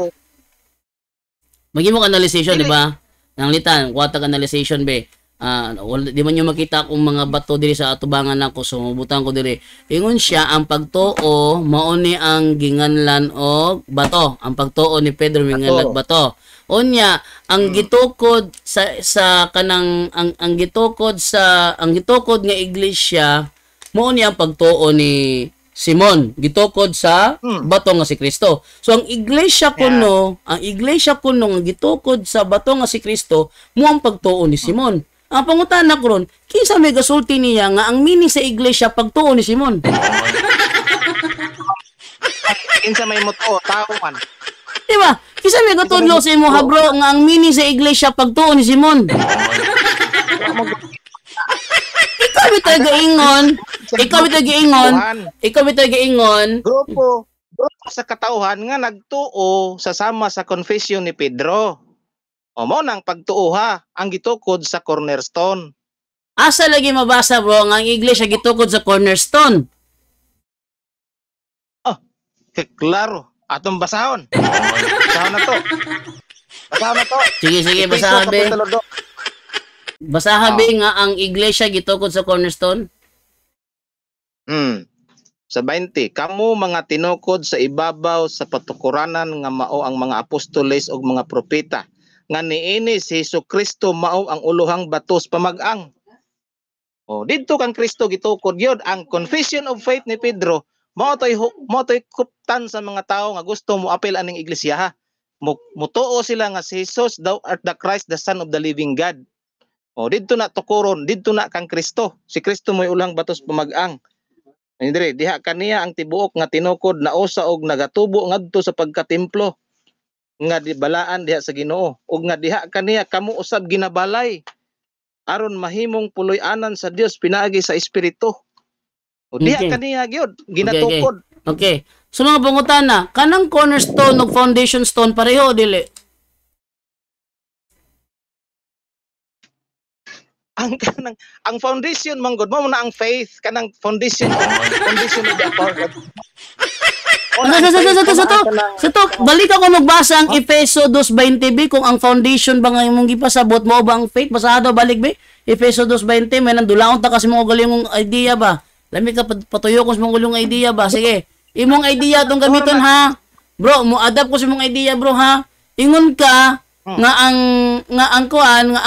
Maghimo analyzation di ba? Nang litan, kuwatag analyzation be. Di man nyo makita kung mga bato diri sa atubangan nako, so mabutan ko diri. Ingon siya ang pagtuo mao ni ang ginganlan og bato. Ang pagtuo ni Pedro minganlag bato. Unya, ang gitukod sa kanang ang gitukod nga iglesia mao niya ang pagtuo ni Simon, gitukod sa bato nga si Kristo. So ang iglesia kuno, ang gitukod sa bato nga si Kristo mo ang pagtuo ni Simon. Ang pangutana karon, kinsa may gasulti niya nga ang meaning sa iglesia pagtuo ni Simon? Kinsa may mutuo tawon. Diba? Kinsa may gatudlo sa imo ha bro nga ang meaning sa iglesia pagtuo ni Simon? Ikaw bitaw giingon. Grupo sa katauhan nga nagtuo sa sama sa confession ni Pedro. O mo nang pagtuo ang gitukod sa cornerstone. Asa lagi mabasa bro nga ang iglesia gitukod sa cornerstone? Klaro, atong basahon. Basahon na to. Sige, basahan be. Basahan be nga ang iglesia gitukod sa cornerstone. Sa 20, kamo mga tinukod sa ibabaw sa patukuranan nga mao ang mga apostoles ug mga propeta. Nga niini si Jesucristo mao ang uluhang batos pamag-ang. Didto kang Kristo gitukod yun. Ang confession of faith ni Pedro mo to'y kuptan sa mga tao nga gusto mo apel aning iglesia mutuo sila nga si Jesus thou art the Christ, the Son of the living God. Didto na tukuron, didto na kang Kristo. Si Kristo mo'y ulang batos pamag-ang. Indre, diha kaniya ang tibuok nga tinukod na usa og nagatubo ngadto sa pagkatemplo nga balaan diha sa Ginoo ug nga diha kaniya kamo usab ginabalay aron mahimong puloy-anan sa Dios pinaagi sa Espiritu. Diha kaniya gyud ginatukod. Okay. So mga pangutana, kanang cornerstone ug foundation stone pareho dili? Ang foundation manggod mo na ang faith kanang foundation of the apostles. Sa balik ako magbasa ang Efeso 2:20 kung ang foundation ba nga imong gipasabot mo ba ang faith basado balik be Efeso 2:20 may nandulaon ta kasi mo galingong idea ba. Lami ka patuyo ko sa mong gulong idea ba? Sige. Imong idea itong gamiton ha. Bro, mo adapt ko sa mong idea bro ha. Ingon ka nga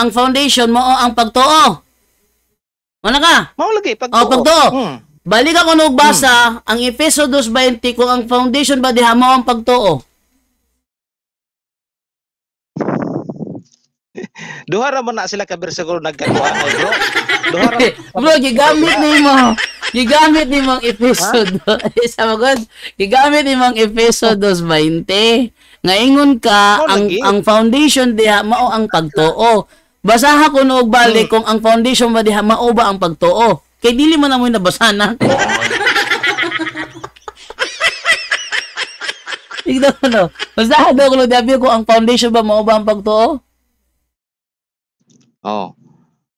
ang foundation mo ang pagtuo. Ano ka? Mao lagi pagtuo. Pagtuo. Balik ako nagbasa ang Efeso 2:20 kung ang foundation ba diha mo ang pagtuo. Duha ra man na sila ka bersikulo nagkatuan bro. Duha ra. Bro, gigamit nimo. Gigamit ni mong Efeso 2. Isa magod. Gigamit ni mong Efeso 2:20. Nga ingon ka ang foundation diha mao ang pagtuo. Basaha ko og balik kung ang foundation ba diha mao ba ang pagtuo. Kay dili man mo nabasa na. Igdo no. Basaha do ko dabi ko ang foundation ba mao ba ang pagtuo?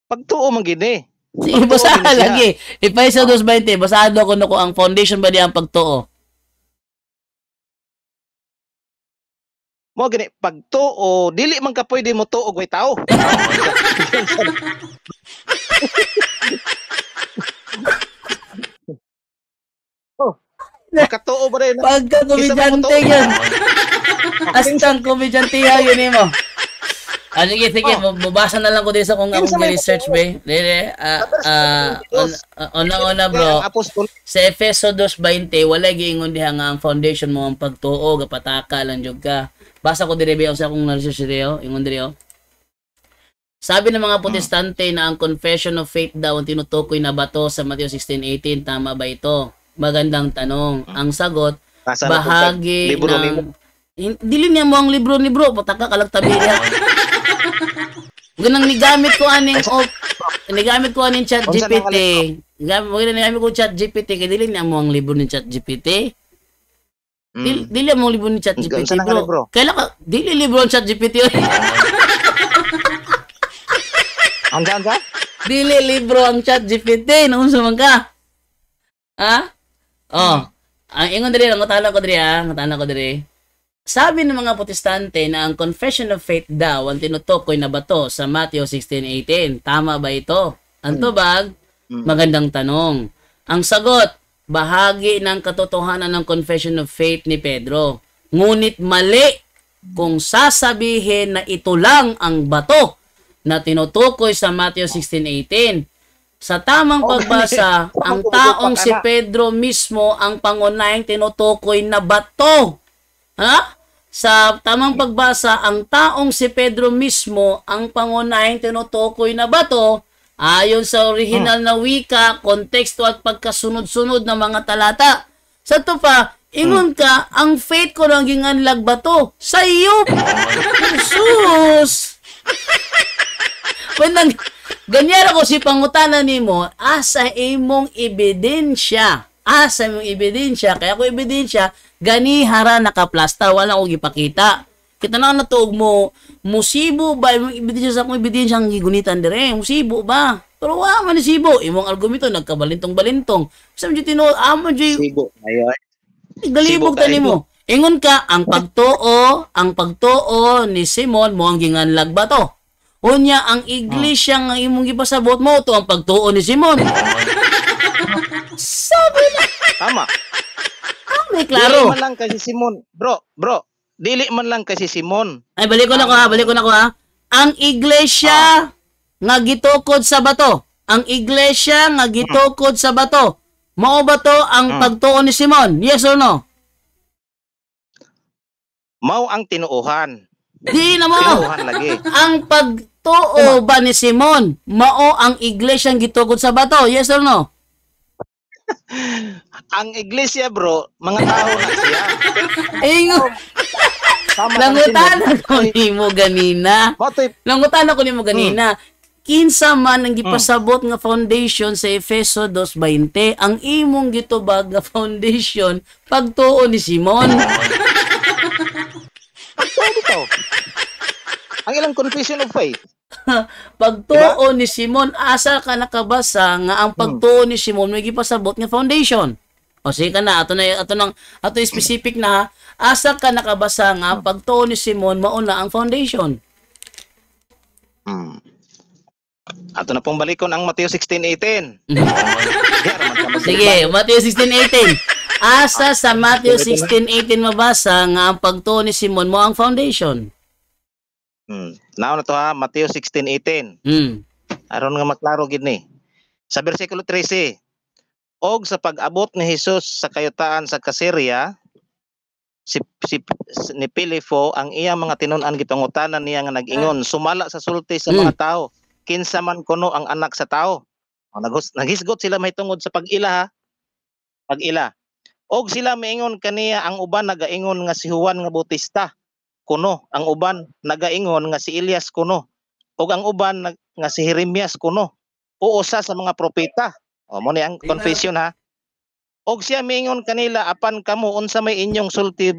Pagtuo man gid Sige, basahan lagi. Efeso 2:20, basado ko na ko ang foundation ba diyan pagtuo. Mo gani pagtuo, dili man ka pwede mo tuo way tao. Katuo ba rin? Pagka komedyante yan. Astang komedyante yun mo. Sige, mabasa na lang ko din sa kung akong research ba. Una bro, sa Efeso 2:20, wala giingon diha nga ang foundation mo ang pagtuo, gapataka lang jud ka. Basa ko dire sa akong research dire, ingon dire. Sabi ng mga Protestante na ang confession of faith daw ang tinutukoy na bato sa Mateo 16:18, tama ba ito? Magandang tanong. Ang sagot, bahagi ng... Dili niya mo ang libro ni bro, pataka kalagtabi niya. Ganang nigamit ko aning ChatGPT. Nigamit ko ChatGPT kay dili niya mo ang libro ni ChatGPT. Dili mo ang libro ni ChatGPT bro. Kailan ka dili libro ang ChatGPT. Hanggang ka? Dili libro ang ChatGPT, naunsa man ka? Ha? Ang ingon diri, ngutana ko diri. Sabi ng mga Protestante na ang confession of faith daw ang tinutukoy na bato sa Mateo 16:18. Tama ba ito? Ang tubag, magandang tanong. Ang sagot, bahagi ng katotohanan ng confession of faith ni Pedro. Ngunit mali kung sasabihin na ito lang ang bato na tinutukoy sa Matthew 16:18. Sa tamang pagbasa, ang taong si Pedro mismo ang pangunahing tinutukoy na bato. Ha? Sa tamang pagbasa, ang taong si Pedro mismo ang pangunahing tinutukoy na bato ayon sa original na wika, konteksto at pagkasunod-sunod ng mga talata. Sa to pa, ingon ka, ang faith ko nang ginganlag bato sa iyo. Jesus! Ganyan ako si pangutanan nimo, asa imong ebidensya. Asa imong ebidensya. Kaya ko ebidensya, ganihara nakaplasta, wala ko gipakita. Kita na natuog mo, musibo ba imong ebidensya sa akong ebidensya ang gigunitan dire? Musibo ba? Pero wa man sibo, imong argumento nagkabalintong-balintong. Sa mo tino, amo jud Sibo. Ayon. galibog tani mo. Ingon ka, ang pagtuo ni Simon mo ang ginganlag bato. Unya ang iglesia nga imong gipasabot mo to ang pagtuo ni Simon. Sabi na. Tama. May klaro. Dili man lang kasi Simon. Bro. Dili man lang kasi Simon. Ay, balik ko na ko ha. Ang iglesia nga gitukod sa bato. Ang iglesia nga gitukod sa bato. Mao ba to ang pagtuo ni Simon? Yes or no? Mao ang tinuuhan. Di na mo. Tinuuhan lagi. Ang pagtuo ba ni Simon? Mao ang iglesia nga gitukod sa bato? Yes or no? Ang iglesia, bro, mga tao na siya. Ingo. Langutan ako nimo ganina. Langutan ako nimo ganina. Kinsa man ang gipasabot nga foundation sa Efeso 2:20, ang imong gitubag nga foundation pagtuo ni Simon. Pagtuo to. Ang ilang confession of faith. Pagtuo ni Simon, asa ka nakabasa nga ang pagtuo ni Simon may gipasabot nga foundation. O sige ka na, ato specific na ha. Asa ka nakabasa nga pagtuo ni Simon mauna ang foundation. Ato na pong balikon ang Mateo 16:18. Sige, Mateo 16:18. Asa sa Mateo 16:18 mabasa nga ang pagtuo ni Simon mo ang foundation. Now na to ha, Mateo 16:18. Aron nga maklaro gid ni. Sa bersikulo 13, og sa pag-abot ni Hesus sa kayutaan sa Caesarea, ni Pilifo ang iyang mga tinun-an gipangutanan niya nga nag-ingon, sumala sa sulti sa mga tao, kinsa man kuno ang anak sa tao. Naghisgot sila mahitungod sa pag-ila ha. Pag-ila. Og sila miingon kaniya ang uban nagaingon nga si Juan nga Bautista kuno, ang uban nagaingon nga si Elias kuno, ug ang uban nga si Jeremias kuno, o usa sa mga propeta. O mo ni ang confession ha. Og siya miingon kanila, apan kamo unsa may inyong sulti,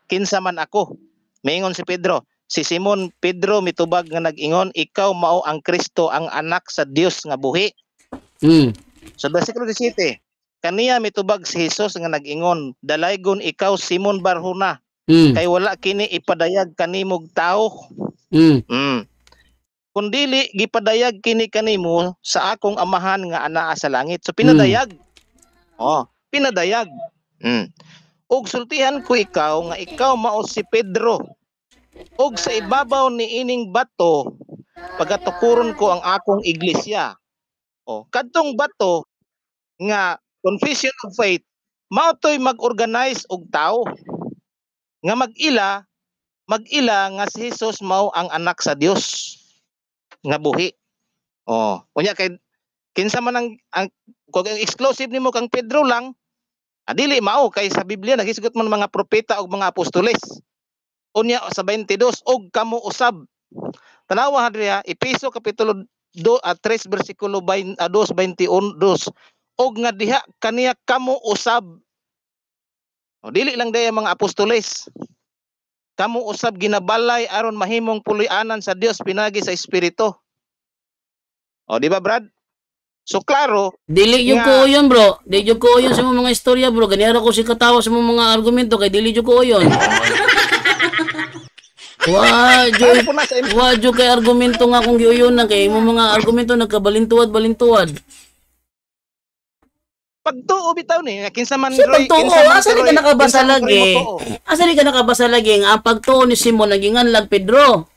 kinsa man ako? Miingon si Pedro, si Simon Pedro mitubag nga nag-ingon, ikaw mao ang Kristo, ang anak sa Dios nga buhi. So bersikulo 17, kaniya mitubag si Jesus nga nag-ingon, dalaygon ikaw Simon Barjona, kay wala kini ipadayag kanimog tao. Kung dili gipadayag kini kanimo sa akong amahan nga anaa sa langit. So pinadayag. Pinadayag. Og sultihan ko ikaw nga ikaw mao si Pedro. Og sa ibabaw ni ining bato pagatukuron ko ang akong iglesia. Kadtong bato nga confession of faith mao toy mag-organize og tao nga mag-ila nga si Jesus mao ang anak sa Dios nga buhi. Unya kay kinsa man ang kung exclusive nimo kang Pedro lang, dili mao kay sa Biblia naghisgot man mga propeta ug mga apostoles. Unya sa 22 og kamo usab. Tanawa hadriya Efeso kapitulo 3 bersikulo 2:21 og nga diha kaniya kamo usab. Dili lang daya mga apostoles. Kamo usab ginabalay aron mahimong puloy-anan sa Dios pinagi sa Espiritu. Di ba Brad? So klaro, dili yung ko yun bro. Dili yung ko yun sa mga istorya bro. Ganyan ako si katawa sa mga argumento kay dili yung ko yun. Wadyo kay argumento nga kung giuyon na kay mga argumento nagkabalintuad-balintuad. pagtuo bitaw ni kinsa man So Roy, pagtuo, asa di ka nakabasa lagi? mo Asa di ka nakabasa lagi nga ang pagtuo ni Simon nagingan lag Pedro?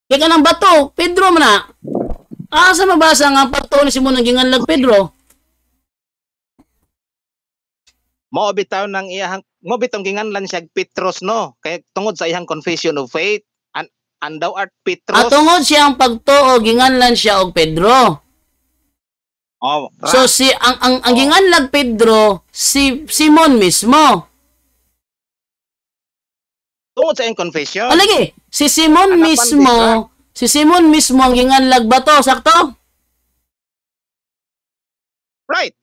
Kaya ka ng bato, Pedro man na. Asa mabasa nga ang pagtuo ni Simon nagingan lag Pedro? Mo bitaw nang iyang mo bitaw ginganlan siya Petros no kay tungod sa iyang confession of faith and thou art Petros. At tungod siya ang pagtuo ginganlan siya og Pedro. Oh, So si ang ginganlag Pedro si Simon mismo. tungod sa iyang confession. Alagi, si Simon Hanapan mismo, si Simon mismo ang ginganlag bato, sakto? Right.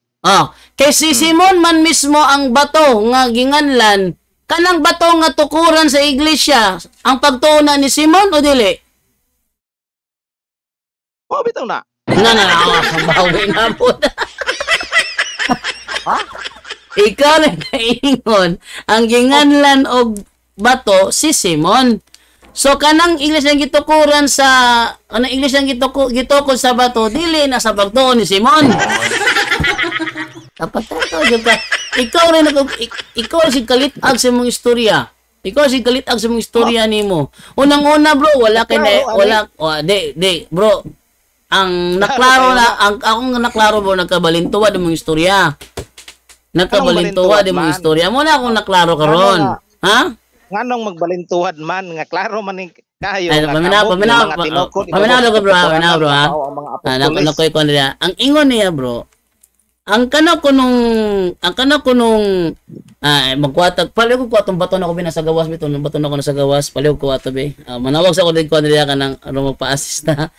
Kay si Simon man mismo ang bato nga ginganlan, kanang bato nga tukuran sa iglesia, ang pagtuo na ni Simon o dili? Mo bitaw na. Bawi na po na. Ha? Ikaw na kaingon, ang ginganlan og bato si Simon. So kanang iglesia nga gitukuran sa anong iglesia nga gitukod sa bato dili na sa pagtuo ni Simon. Dapat tayo juga. Ikaw si kalitag sa mong istorya. Ikaw si kalitag sa mong istorya nimo. Unang-una bro, wala kay wala bro. Ang naklaro na akong naklaro bro nagkabalintuwa ng mong istorya. Nagkabalintuwa din mong istorya. Mo na akong naklaro karon. Ha? Nganong magbalintuhad man nga klaro man ni kayo paminaw bro. Paminaw bro ha. Nakoy ko niya. Ang ingon niya bro. Ang kana ko nung magkwatag paliw ko atong bato na ko binasagawas bito nung bato na ko nasagawas paliw ko ato be manawag sa ko din ko niya kanang magpa-assist na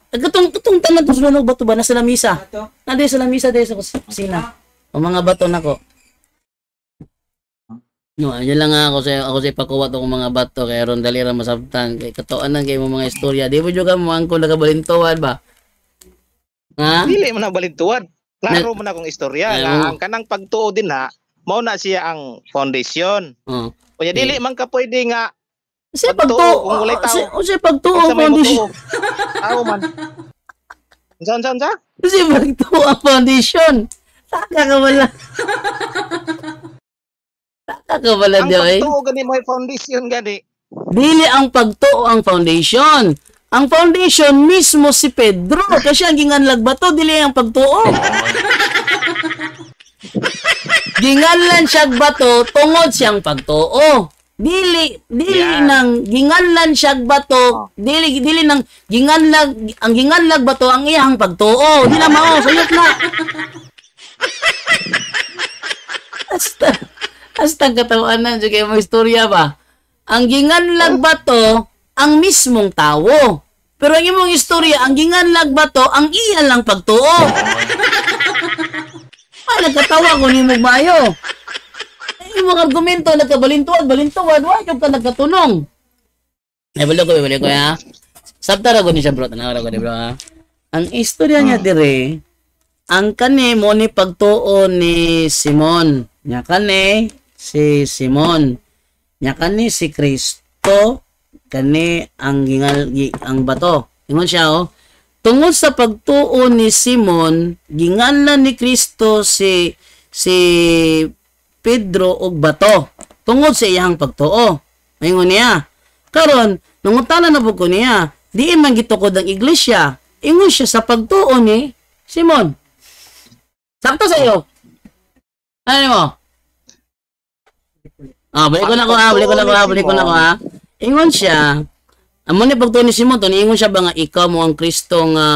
katong tanan to sunog bato ba nasa lamisa nadi sa lamisa dai sa kusina ang mga bato nako no ayun lang ako sa pakuwat ko mga bato kay ron dali ra masabtan kay katuan nang kay mga istorya di mo juga mo ang ko nagabalintuan ba ha dili man nabalintuan. Klaro mo na kong istorya nga ang kanang pagtuo din ha mao na siya ang foundation. Unya dili man ka pwede nga Kasi pagtuo kung walay tao. Kasi pagtuo foundation. Tao man. Unsa? Kasi pagtuo ang foundation. Saka ka wala. Saka ka wala ang diyo eh. Ang pagtuo gani mo foundation gani. Dili ang pagtuo ang foundation. Ang foundation mismo si Pedro kasi ang ginganlag bato dili ang pagtuo. Ginganlan siya bato tungod siyang pagtuo. Dili nang ginganlan siya bato, dili nang ginganlag bato ang iyang pagtuo. Di na mao sayot na. Hasta katawanan sa kayo mga istorya ba? Ang ginganlag bato ang mismong tao. Pero ang imong istorya, ang ginganlag bato, ang iya lang pagtuo. Nagkatawa ko ni mong maayo. Yung mga argumento, nagkabalintuad, wala yung ka nagkatunong. Balik ko ya. Sabta ko ni siya bro, tanawa ko ni bro ha. Ang istorya niya dire, ang kani mo ni pagtuo ni Simon. Nya kani si Simon. Nya kani si Kristo. Kani ang ang bato. Ingon siya oh. Tungod sa pagtuo ni Simon, ginganlan ni Kristo si Pedro og bato. Tungod sa iyang pagtuo. Ingon niya. Karon, nangutana na ko niya, di man gitukod ang iglesia. Ingon siya sa pagtuo ni Simon. Sakto sa iyo. Ano mo? Balik ko na ko ha. Ingon siya, amo ni pagtuo ni Simon, ingon siya ba nga ikaw mo ang Kristo nga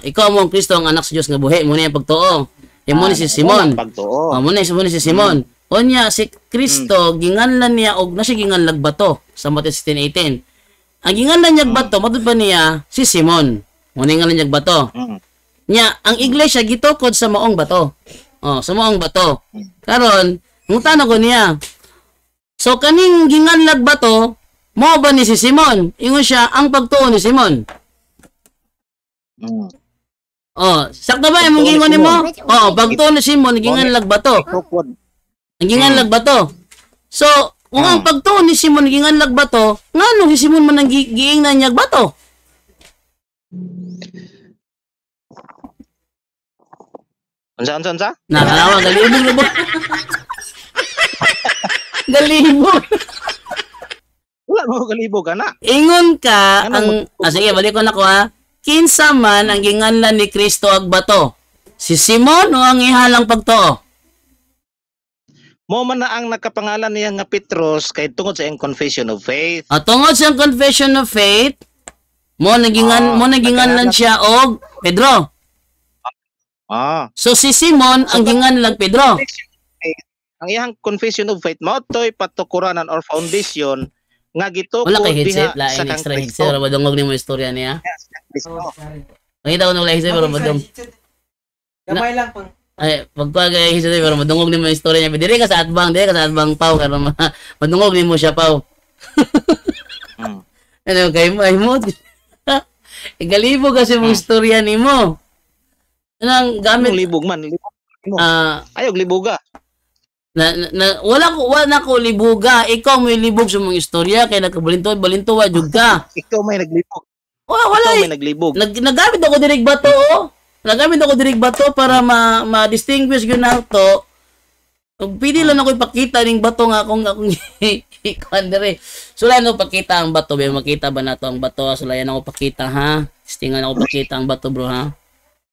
ikaw mo ang Kristo ang anak sa Dios nga buhi, mo ni pagtuo. Imo ni si Simon. Mo ni si Simon. Onya si Kristo ginganlan niya og na siya ginganlag bato sa Mateo 16:18. Ang ginganlan niya bato matud pa niya si Simon. Mo ni ginganlan niya bato. Nya ang iglesia gitukod sa maong bato. Sa maong bato. Karon, ngutana ko niya. So kaning ginganlag bato mo ba ni si Simon? Ingon siya ang pagtuo ni Simon. Sakto ba imong gingon nimo? Pagtuo ni Simon ginganlag bato. Ang ginganlag bato. So, kung ang pagtuo ni Simon ginganlag bato, ngano si Simon man ang giingnan niya bato? Unsa? Nakalawa, galibog. Galibog. Wala mo galibog ana. Ingon ka, sige, balik ko na ko ha. Kinsa man ang ginganlan ni Kristo ag bato? Si Simon o ang ihalang pagtoo? Mo man na ang nakapangalan niya nga Petros kay tungod sa iyang confession of faith. Tungod sa confession of faith, mo naginganlan siya og Pedro. So si Simon ang ginganlan Pedro. Ang iyang confession of faith mao toy patukuranan or foundation nga gitukod wala kay headset diha sa extra kang headset pero madungog nimo istorya niya. Nakita ko nung headset pero madung. Gamay lang pang. Ay, pagkuha kay headset pero madungog nimo istorya niya. Diri ka sa atbang Pau karon madungog nimo siya Pau. Ano kay mo? Igalibo kasi mo istorya nimo. Anong gamit libog man. Ayog libuga. Wala ko libuga. Ikaw may libog sa mga istorya kay nagkabalinto-balinto jud ka. Ikaw may naglibog. Wala. Ikaw may naglibog. Nagamit ako direk bato. Nagamit ako direk bato para ma-distinguish gyud na to. Ug pili lang ako ipakita ning bato nga akong ikuan dire. Sulayan ako pakita ang bato, ba makita ba nato ang bato? Sulayan ako pakita ha. Testingan ako pakita ang bato bro ha.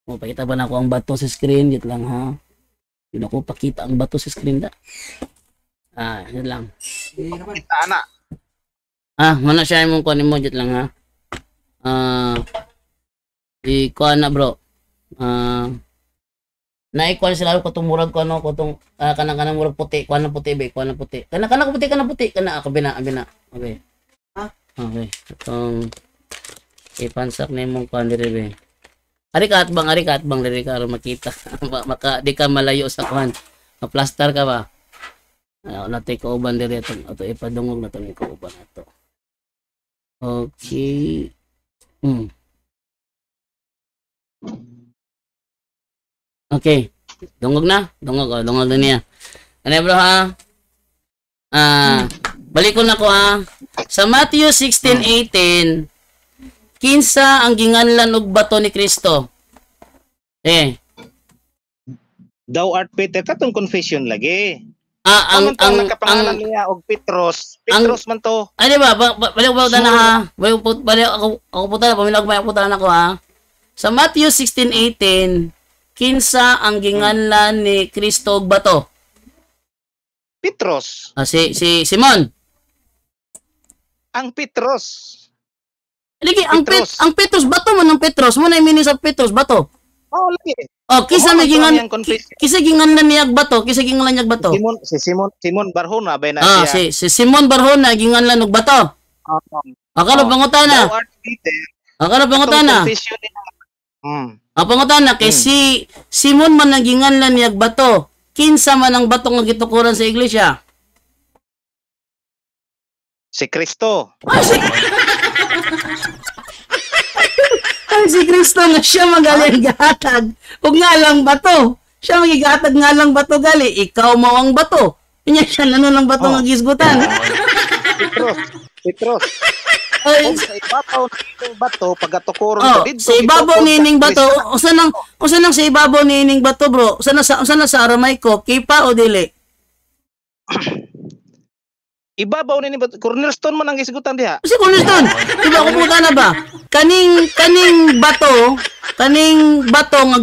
O pakita ba nako ang bato sa screen dit lang ha. Yun ako pakita ang bato sa screen da. Yun lang. Kita ana. Mana siya imong kuan mo dit lang ha. Kuan na bro. Naikuan sila ko tong murag ko ano ko tong kanang murag puti, kuan na puti be, kuan na puti. Kanang puti kana ako bina. Okay. Okay. Itong ipansak na imong kuan dire be. Ari ka at bang diri ka aron makita. Maka di ka malayo sa kuan. Ma-plaster ka ba? Natay ko uban diri ato ipadungog na to ni ko uban ato. Okay. Okay. Dungog na niya. Ano bro ha? Balik ko na ko ha. Sa Matthew 16:18, kinsa ang ginganlan og bato ni Kristo? Thou art Peter katong confession lagi. Ang nakapangalan niya og Petros man to. Ano ba? Balik ba na ha? Balik ako puta na pamilag may puta na ko ha. Sa Matthew 16:18, kinsa ang ginganlan ni Kristo og bato? Petros. Si Simon. Ang Petros. Lagi ang Petros bato man ang Petros mo na imini sa Petros bato. Lagi. Kisa ginganlan niya og bato, Simon Barjona ba na siya? Si Simon Barjona ginganlan og bato. Akala pangutana. Akala pangutana. Ang pangutana kay si Simon man ang ginganlan niya og bato. Kinsa man ang bato nga gitukuran sa iglesia? Si Kristo. Si Kristo nga siya magaling gahatag. Ug nga lang bato. Siya magigatag nga lang bato gali. Ikaw mo ang bato. Inya siya nanon ang bato nga gisgutan. Petros. Sa ibabaw nining bato pagatukuron dito. Sa ibabaw nining bato, usa nang sa ibabaw nining bato bro. Usa na sa Aramaico, kipa o dili? Ibabaw nining bato, cornerstone man ang gisgutan diha. Si cornerstone. Diba ko puta na ba? Kaning bato nga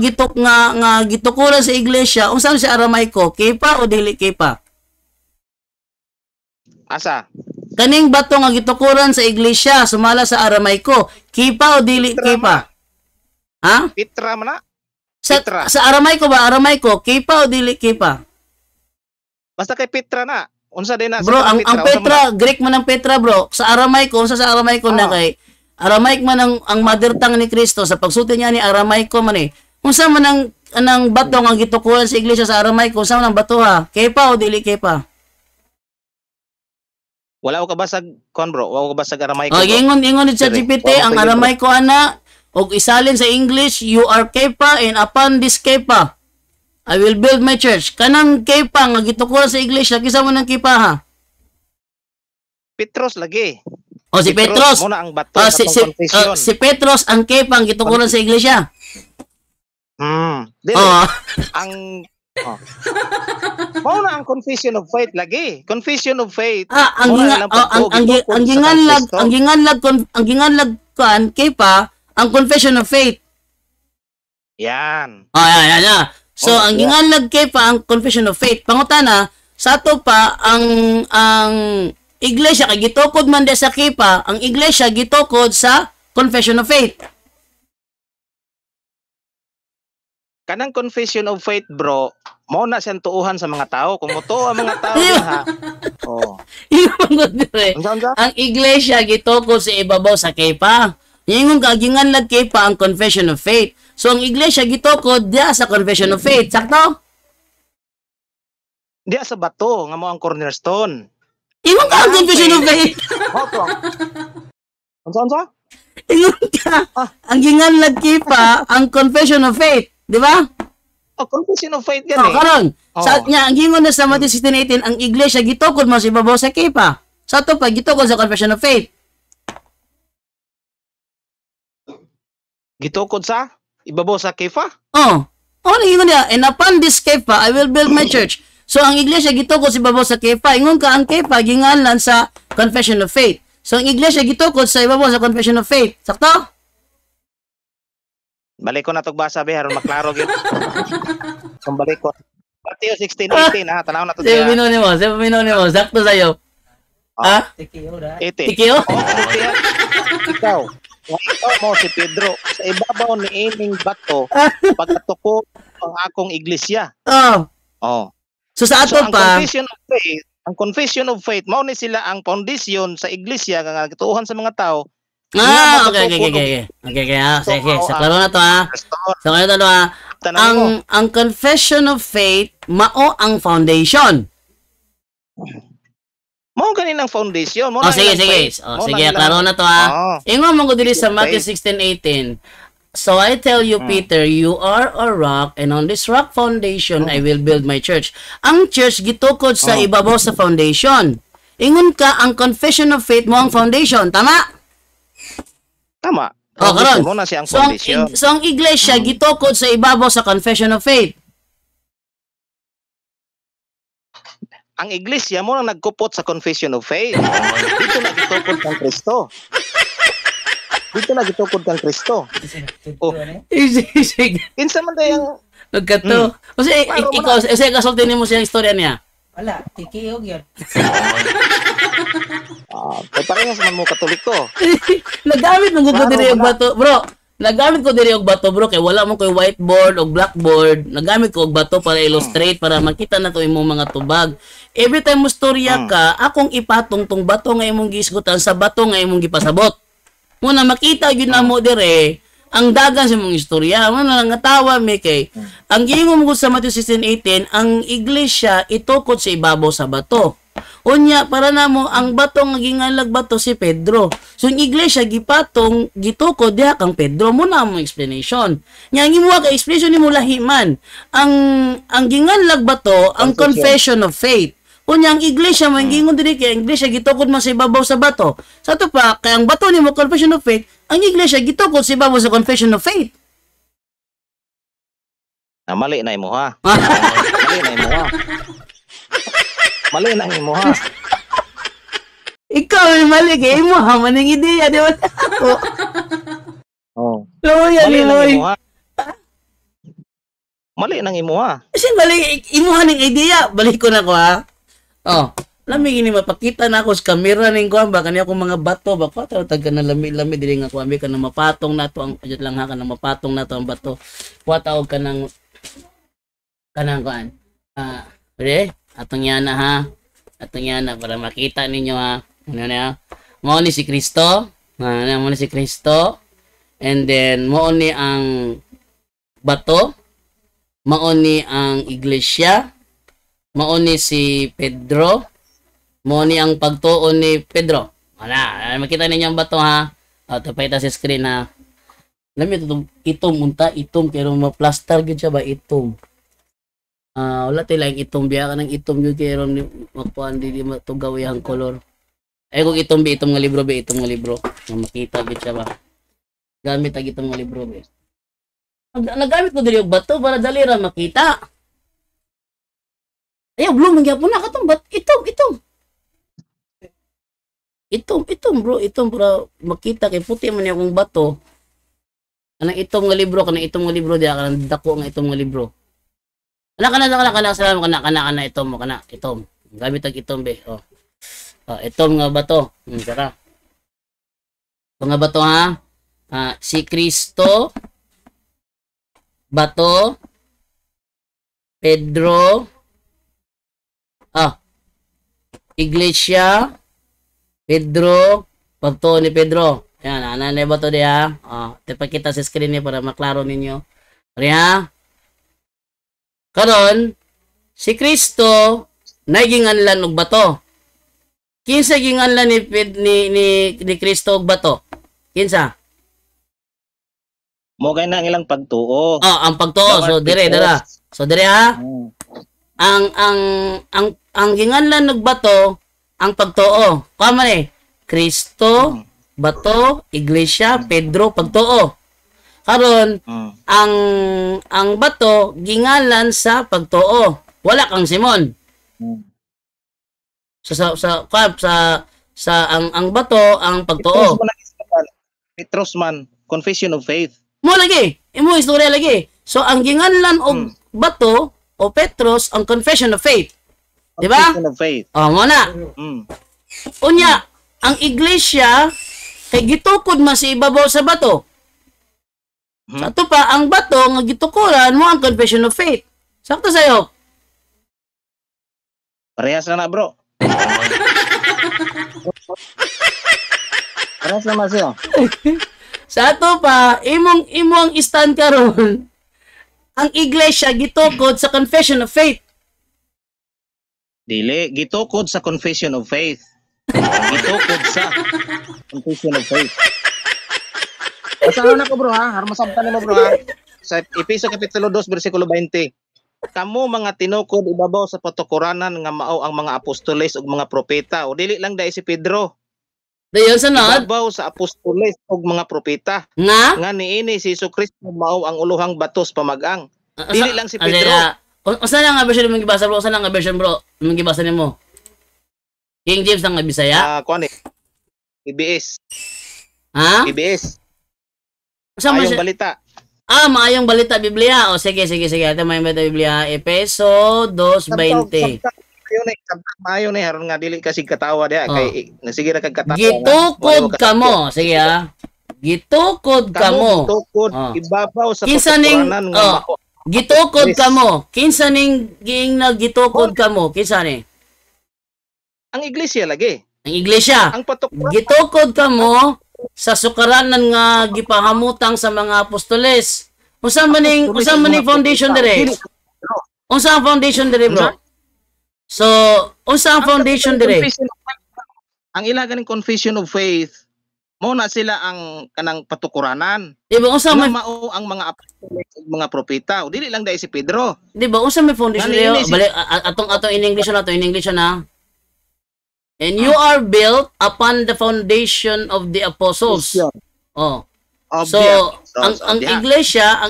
gitukuran sa iglesia, unsa sa Aramaico, kipa o dili kipa? Asa? Kaning bato nga gitukuran sa iglesia, sumala sa Aramaico, kipa o dili kipa? Ha? Petra man na? Sa Aramaico, kipa o dili kipa? Basta kay Petra na. Unsa din na? Bro, ang Petra, Greek man ang Petra bro. Sa Aramaico, unsa sa Aramaico na kay? Aramaic man ang mother tongue ni Kristo. Sa pagsulti niya ni Aramaico man Unsa man ang bato nga gitukuran sa iglesia sa Aramaico, unsa man ang bato ha? Kipa o dili kipa? Wala ko kabasag kon bro, wala ko kabasag Aramaico. Ingon ni ChatGPT ang Aramaico ana og isalin sa English, you are kepa and upon this kepa I will build my church. Kanang kepa nga gitukuran sa iglesia, kisa mo nang kepa ha? Petros lagi. Si Petros. Muna ang bato si Petros ang kepa ang gitukuran sa iglesia. Dili. Oh. Ang mao na ang confession of faith lagi. Confession of faith. Ang ginganlag kan kay pa ang confession of faith. Yan. Yan. So ang ginganlag kay pa ang confession of faith. Pangutana sa ato pa ang iglesia kay gitukod man di sa kipa, ang iglesia gitukod sa confession of faith. Kanang confession of faith, bro, mao na siyang tuuhan sa mga tao. Kung moto ang mga tao din, ha. Ang iglesia gitukod sa ibabaw sa kipa. Yung ginganlag kipa ang confession of faith. So ang iglesia gitukod diya sa confession of faith. Sakto? Diya sa bato nga mo ang cornerstone. Ingon ka ang confession of faith. Unsa? Ingon ka. Ang ginganlag kipa ang confession of faith. Di ba? Confession of faith gani. Karon. Sa nya ang gingon na sa Matthew 16:18 ang iglesia gitukod mo sa ibabaw sa kipa. Sa to pa gitukod sa confession of faith. Gitukod sa ibabaw sa kifa? Gingon niya, and upon this kifa I will build my church. So ang iglesia gitukod sa ibabaw sa kifa. Ingon ka ang kifa ginganlan sa confession of faith. So ang iglesia gitukod sa ibabaw sa confession of faith. Sakto? Balik ko na itong basa, be, haron maklaro yun. Kung balik ko. Matthew 16:18, ha? Tanaw na ito siya. Siya pinuni mo. Sakto sa'yo. Tikiyo na. Tikiyo? Ikaw mo si Pedro. Sa ibabaw ni Ining Bato, pagkatuko ang akong iglesia. So sa ato pa, ang confession of faith, mao ni sila ang foundation sa iglesia, nga gituuhan sa mga tao. Okay. Sige. Sa klaro na to, ha. Ang confession of faith, mao ang foundation. Mao ganin ang foundation. Sige. Sige, klaro na to, ha. Ingon mo ko dili sa Matthew 16:18. So I tell you, Peter, you are a rock, and on this rock foundation I will build my church. Ang church gitukod sa ibabaw sa foundation. Ingon ka, ang confession of faith mo ang foundation. Tama? Tama. Karon. Mo na siyang foundation. So ang iglesia gitukod sa ibabaw sa confession of faith. Ang iglesia mo nang nagkupot sa confession of faith. Dito na gitukod kang Kristo. Kinsa man dayang nagkato. Kasi ikaw kasulti nimo siyang istorya niya. Wala, tikiyog yun. Parehas man mo Katoliko. Nagamit mo ko diri og bato, bro. Nagamit ko diri og bato, bro, kay wala mo koy whiteboard o blackboard. Nagamit ko og bato para illustrate, para makita na to imong mga tubag. Every time mo storya ka, akong ipatong tong bato nga imong gisgutan sa bato nga imong gipasabot. Muna makita gyud na mo dire ang dagan sa mong istorya. Muna nangatawa mi kay ang giingom ko sa Matthew 16:18, ang iglesia itukod sa ibabaw sa bato. Unya para namo ang bato nga gingalag bato si Pedro. So ang iglesia gipatong gitukod diha kang Pedro. Muna mo explanation. Nya ang imo ka explanation nimo lahiman. Ang gingalag bato ang confession of faith. Unya ang iglesia man gingon diri kay ang iglesia gitukod man sa ibabaw sa bato. Sa to pa kay ang bato nimo confession of faith, ang iglesia gitukod sa ibabaw sa confession of faith. Mali na imo ha. Mali na imo ha. Ikaw ay mali kay imo ha maning ideya di ba? Mali na imo ha. Mali nang imo ha. Kasi mali imo ha ning ideya, balik ko na ko ha. Lami gini mapakita na ako sa camera ning kuan ba kaniya akong mga bato ba pa tag na lami dili nga kuan ka na mapatong nato ang adjut lang ha ka na mapatong nato ang bato. Kuwataog ka nang kuan. Re, atong yana ha. Atong yana para makita ninyo ha. Ano na? Mao ni si Kristo. Mo ni si Kristo. And then mao ni ang bato. Mao ni ang iglesia. Mao ni si Pedro. Mao ni ang pagtuon ni Pedro. Wala, makita ninyo ang bato ha. Ito pa ita sa screen ha. Lami itom unta itom pero ma-plaster gyud siya ba itom. Wala tay lang itom biya ka ng itom gyud kay ron makuan di matugaw yang color. Ay kung itom nga libro be itong nga libro. Makita gyud siya ba. Gamit ag itong nga libro be. Nagamit ko diri og bato para dali ra makita. Ayaw, bloom gyapon na katong bat. Itom bro, itom para makita kay puti man akong bato. Kanang itom nga libro diya kanang dako nga itom nga libro. Kana salamat kana itom. Gamit ang itom be. Oh. Itom nga bato. Saka. Ito nga bato ha. Si Kristo, bato, Pedro, Iglesia, Pedro, pagto ni Pedro. Yan, ananay bato diya. Tipakita sa screen niya para maklaro ninyo. Riya. Karon, si Kristo, naginganlan og bato. Kinsa ginganlan ni Kristo og bato? Kinsa? Mo kay nang ilang pagtuo. Ang pagtuo. So dire dara. So dire ha. Ang ginganlan og bato ang pagtuo. Kamo ni Kristo, bato, Iglesia, Pedro, pagtuo. Karon ang bato gingalan sa pagtuo. Wala kang Simon. So ang bato ang pagtuo. Petros man, confession of faith. Mo lagi, imo istorya lagi. So ang ginganlan og bato o Petros ang confession of faith. Di ba? Confession of faith. Mo na. Unya, ang iglesia kay gitukod man sa ibabaw sa bato. Sa ato pa ang bato nga gitukuran mo ang confession of faith. Sakto sayo. Parehas na bro. Parehas na siya. Sa ato pa, imong stand karon ang iglesia gitukod sa confession of faith. Dili, gitukod sa confession of faith. Gitukod sa confession of faith. Basahan na ko bro ha, harap masabtan mo bro ha. Sa Efeso Kapitulo 2, versikulo 20. Kamo mga tinukod ibabaw sa patokuranan nga mao ang mga apostoles ug mga propeta. O dili lang dai si Pedro. Dayon sunod. Ibabaw sa apostoles ug mga propeta. Nga niini si Jesucristo mao ang uluhang batos pamag-ang. Dili lang si Pedro. Usa lang nga version mong gibasa bro? Usa lang nga version bro? Mong gibasa nimo? King James lang nga Bisaya? Kuan eh. EBS. Ha? EBS. Ayong balita. Maayong balita Biblia. O sige. Ito may balita Biblia. Efeso 2:20. Mayo ni haron nga dili kasi katawa dia kay sige ra kag katawa. Gitukod kamo. Sige ha. Gitukod kamo. Gitukod ibabaw sa patokuranan nga mao. Gitukod kamo. Kinsa ning gitukod kamo? Kinsa ni? Ang iglesia lagi. Ang iglesia. Ang patokuranan. Gitukod kamo sa sukaranan nga gipahamutang sa mga apostoles. Unsa man ning foundation dire? Unsa ang foundation dire, bro? So, unsa ang foundation dire? Ang ila ganing confession of faith, mo na sila ang kanang patukuranan. Di ba unsa may mao ang mga apostoles ug mga propeta? O dili lang dai si Pedro. Di ba unsa may foundation dire? Atong in English na. And you are built upon the foundation of the apostles. So, ang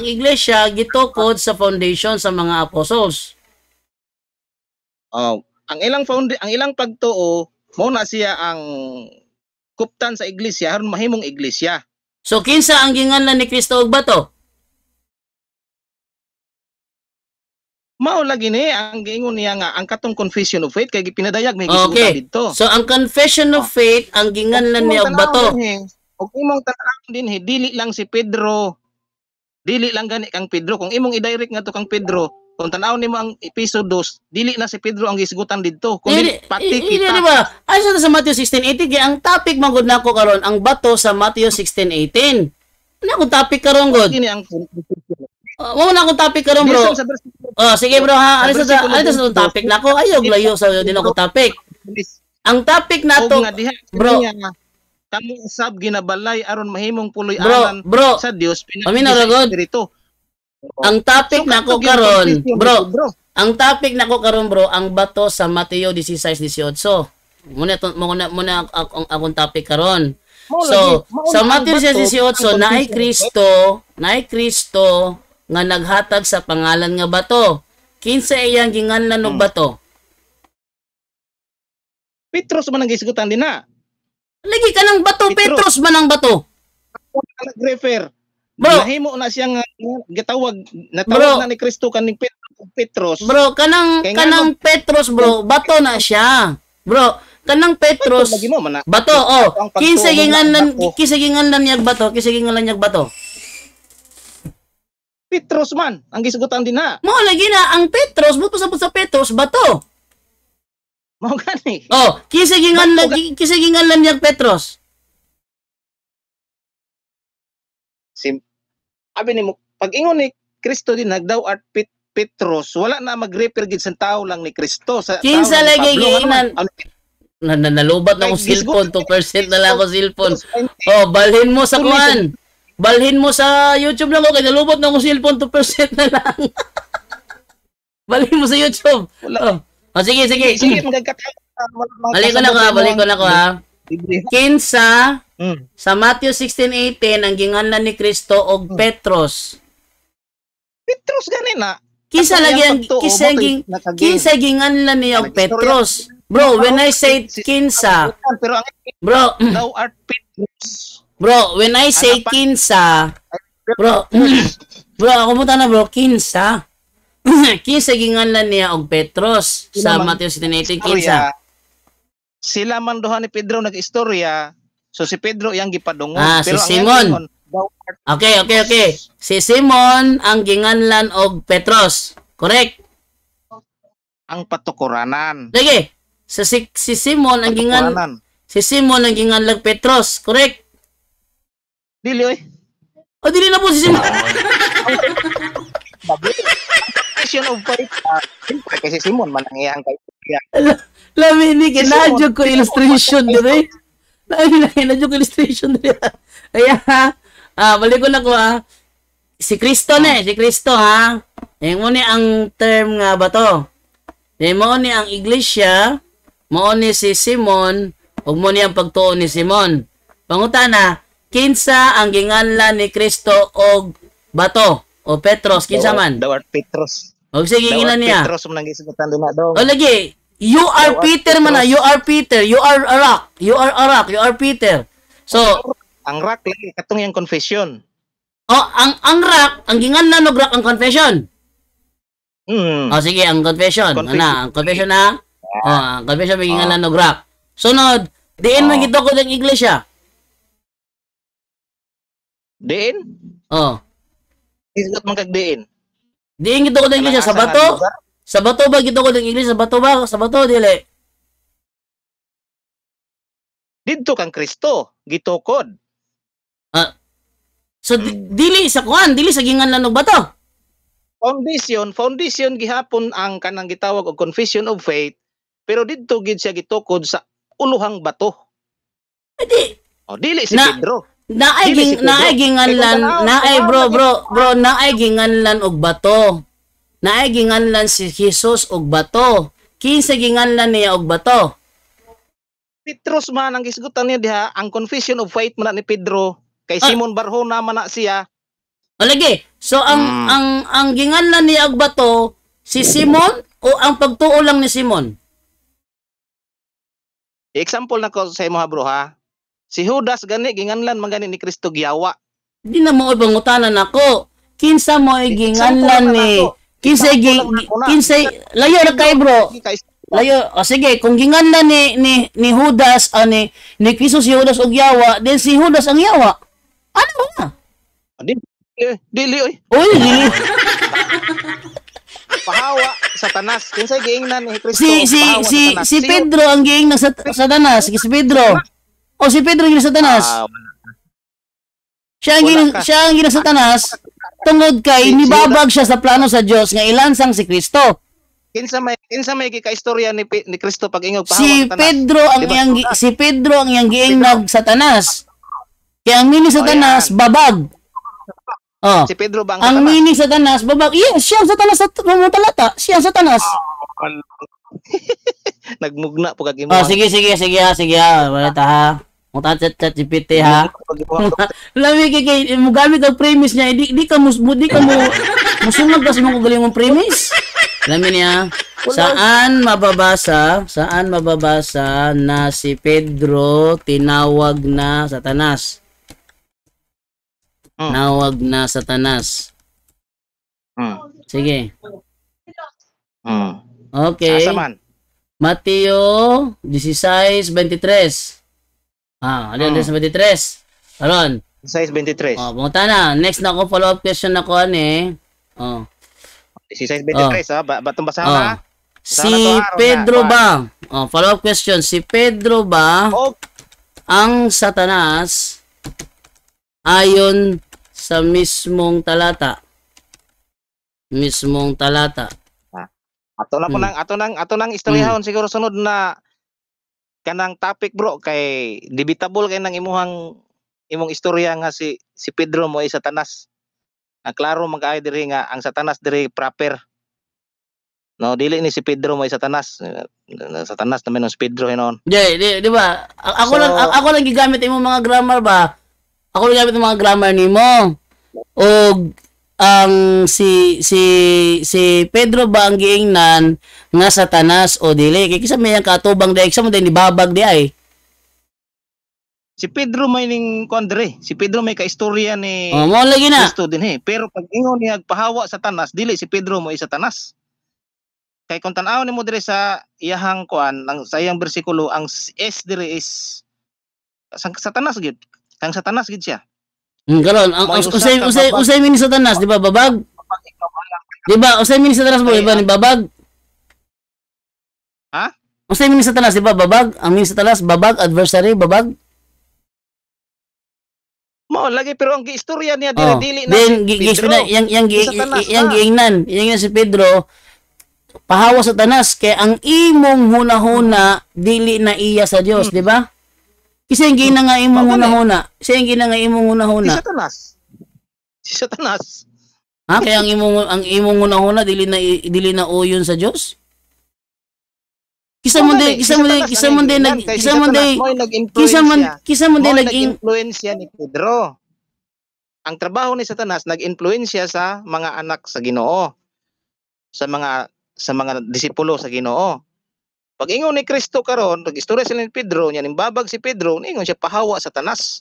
iglesia gitukod sa foundation sa mga apostles. Ang ilang pagtuo mo na siya ang kuptan sa iglesia aron mahimong iglesia. So kinsa ang ginganlan ni Kristo og bato? Mao lagi ni ang giingon niya nga ang katong confession of faith kay gipinadayag may gisuta dito. So ang confession of faith ang ginganlan niya og bato. Kung imong tan-awon din dili lang si Pedro. Dili lang gani kang Pedro. Kung imong i-direct nga to kang Pedro, kung tan-awon nimo ang episode 2, dili na si Pedro ang gisgutan didto. Kung pati kita. Di ba? Ay sa Matthew 16:18 kay ang topic magud nako karon ang bato sa Matthew 16:18. Ano akong topic karon god? Kini ang Mo na akong topic karon bro. Sige bro ha. Ano sa topic nako? Ayog layo sa din ako topic. Ang topic nato bro. Kamo usab ginabalay aron mahimong puloy-anan sa Dios pinag-espiritu. Ang topic nako karon, bro. Ang topic nako karon bro, ang bato sa Mateo 16:18. Muna akong topic karon. So, sa Mateo 16:18 naay Kristo nga naghatag sa pangalan nga bato. Kinsa iyang ginganlan og bato? Petros man ang gisgutan din na. Lagi ka ng bato, Petros man ang bato. Nag-refer. Bro, nahimo na siyang natawag na ni Kristo kaning Petros. Bro, kanang Petros, bro, bato na siya. Bro, kanang Petros, bato, oh. Kinsa ginganlan niya bato, Petros man, ang gisgutan din na. Mo lagi na ang Petros, buto sa Petros, bato. Mao gani. Oh, kinsa ginganlan niya Petros? Abi ni mo, pag ingon ni Kristo din nagdaw at Petros, wala na mag-refer gid sa tao lang ni Kristo. Sa kinsa lagi giingnan? Nalubat na akong cellphone, 2% na lang ako cellphone. Oh, balhin mo sa kuan. Balhin mo sa YouTube lang ko, kaya nalubat na akong cellphone, 2% na lang. Balhin mo sa YouTube. Oh, sige. Sige, magkataon. Balik ko na ko ha. Kinsa sa Matthew 16:18 ang ginganlan ni Kristo og Petros. Petros gani na. Kinsa ginganlan niya og Petros. Bro, when I say kinsa, bro, thou art Petros. Bro, when I say kinsa, bro, ako mo na bro, kinsa. Kinsa ginganlan niya og Petros sa Matthew 16:18 kinsa. Sila man duha ni Pedro nag-istorya, so si Pedro yang gipadungog. Si Simon. Okay. Si Simon ang ginganlan og Petros. Correct? Ang patukuranan. Lagi. Si Simon ang ginganlan Petros. Correct? Dili oy. Dili na po si Simon. Question of faith. Kasi Simon man ang iyang kay. Lami ni kinadyo ko illustration dire. Kaya balik ko na ko si Kristo ha. Mo ni ang term nga ba to? Mo ni ang iglesia, mo ni si Simon, ug mo ni ang pagtuo ni Simon. Pangutana, kinsa ang ginganlan ni Kristo og bato o Petros kinsa man? Dawat Petros. Og sige gingan niya. Petros man gisigutan din na daw. O lagi, you are Peter man na, you are Peter, you are a rock, you are Peter. So, ang rock lagi katong yang confession. Ang rock, ang ginganlan og rock ang confession. Sige, ang confession. Ang confession na. Ang confession may ginganlan og rock. Sunod, diin man gito ko ng iglesia. Diin? Isgot man kag diin. Diin gito ko ng iglesia sa bato. Sa bato ba gito ko ng iglesia? Sa bato ba? Sa bato dili. Didto kang Kristo, gitukod. So dili sa kuan, dili sa ginganlan og bato. Foundation gihapon ang kanang gitawag og confession of faith, pero didto gid siya gitukod sa uluhang bato. Dili si Pedro. Naay ginganlan og bato. Naay ginganlan si Jesus og bato. Kinsa ginganlan niya og bato? Petros man ang gisgutan niya diha, ang confession of faith man ni Pedro kay Simon Barjona man na siya. Lagi. So ang ginganlan niya og bato si Simon o ang pagtuo lang ni Simon? Example na ko sa imo bro ha. Si Judas gani ginganlan man gani ni Kristo giyawa. Di na mo ibangutanan nako. Kinsa mo ginganlan ni Kinsa layo na kay bro. Layo. Sige, kung ginganlan ni Judas ni Kristo si Judas og yawa, then si Judas ang yawa. Ano ba? Dili oy. Pahawa Satanas. Kinsa giingnan ni Kristo? Si Pedro ang giingnan sa Satanas, si Pedro. Si Pedro giingnan sa Satanas. Siya ang giingnan sa Satanas. Tungod kay nibabag siya sa plano sa Dios nga ilansang si Kristo. Kinsa may gikaistorya ni Kristo pag ingog pahawa si Pedro ang iyang giingnan Satanas. Kaya ang mini Satanas babag. Si Pedro bang ang mini Satanas babag. Yes, siya ang Satanas sa talata. Siya ang Satanas. Nagmugna po kag imo. Sige. Wala ta ha. Kung ChatGPT ha. Lami kay mo gamit ang premise niya, di ka musungag kasi mo galing mong premise. Lami niya. Saan mababasa na si Pedro tinawag na Satanas? Nawag na Satanas. Sige. Okay. Sasaman. Mateo 16:23. Ano 23? Aron. Size 23. Pumunta na. Next na ako, follow-up question na ko, Size 23, batong basahan na. Si Pedro ba? Follow-up question. Si Pedro ba ang Satanas ayon sa mismong talata? Mismong talata. Ato nang istoryahon siguro sunod na kanang topic bro kay debatable kay nang imong istorya nga si Pedro mo ay Satanas. Ang klaro mag-ay diri nga ang Satanas diri proper. No, dili ni si Pedro mo ay Satanas. Satanas naman si Pedro hinon. Di ba? Ako lang gigamit imong mga grammar ba? Ako lang gamit mga grammar nimo. Og ang si Pedro ba ang giingnan nga Satanas o dili kay kisa may katubang di sa mo din babag di ay. Si Pedro may ning kondre. Si Pedro may kaistorya ni mo lagi na. Kristo din pero pag ingon niya pahawa Satanas dili si Pedro mo ay Satanas. Kay kung tan-aw nimo dire sa iyahang kuan ang sayang bersikulo ang S dire is Satanas gid. Kang Satanas gid siya. Karon ang usay min Satanas di ba babag? Di ba usay min Satanas mo di ba ni babag? Ha? Usay min Satanas di ba babag? Ang min Satanas babag adversary babag? Mo lagi pero ang giistorya niya dili na yang giingnan si Pedro pahawa Satanas kay ang imong hunahuna dili na iya sa Dios, di ba? Kasi hindi na nga imong hunahuna. Si Satanas. Ha? Kaya ang imong hunahuna dili na uyon sa Dios? Kisa mo nag-influensya ni Pedro. Ang trabaho ni Satanas nag-influensya sa mga anak sa Ginoo. Sa mga disipulo sa Ginoo. Pag ingon ni Kristo karon, nag-istorya sila ni Pedro, nya nimbabag si Pedro, ingon siya pahawa Satanas.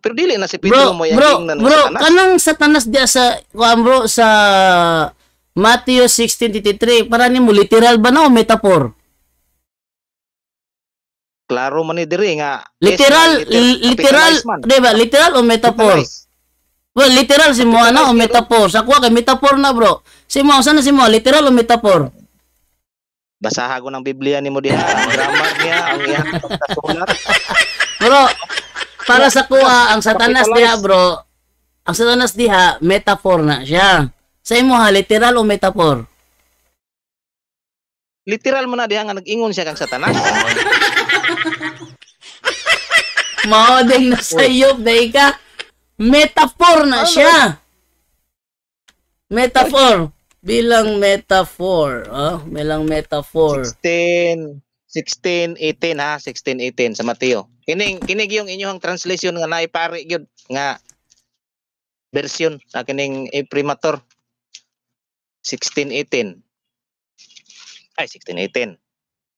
Pero dili na si Pedro mo yang ingnan ng Satanas. Kanang Satanas dia sa sa Matthew 16:33, para nimo literal ba na o metaphor? Klaro man ni diri nga literal, di ba? Literal o metaphor? Well, literal si mo ana o metaphor? Sa kuha kay metaphor na bro. Si mo sana si mo literal o metaphor? Basaha ko ng Biblia ni mo diha, ang grammar niya, ang iyang pagkasulat. Bro, para sa kuha, ang Satanas diha bro, ang Satanas diha, metaphor na siya. Sa imo ha, literal o metaphor? Literal mo na diha nga nag-ingon siya kang Satanas. Maodeng na sayop, dahi ka. Metaphor na siya. Metaphor. Bilang metaphor, bilang metaphor. 16:18 ha, 16:18 sa Mateo. Kining yung inyong translation nga naipari gyud nga version sa kining imprimatur. 16:18. Ay 16:18.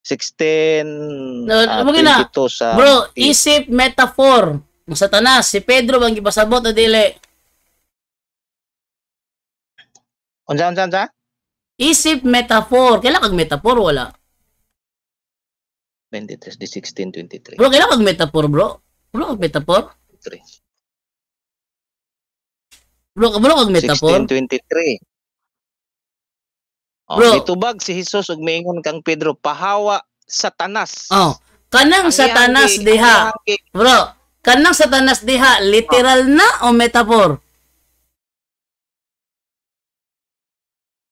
16:22 sa bro, isip metaphor. Ang Satanas, si Pedro bang gipasabot o dili? Unsa? Isip metaphor. Kailan kag metaphor wala? 23 16:23. Bro, kailan kag metaphor, bro? Bro, kag metaphor? 3. Bro, kag metaphor? 16:23. Bro, itubag si Jesus ug miingon kang Pedro pahawa Satanas. Kanang Satanas diha. Bro, kanang Satanas diha literal na o metaphor?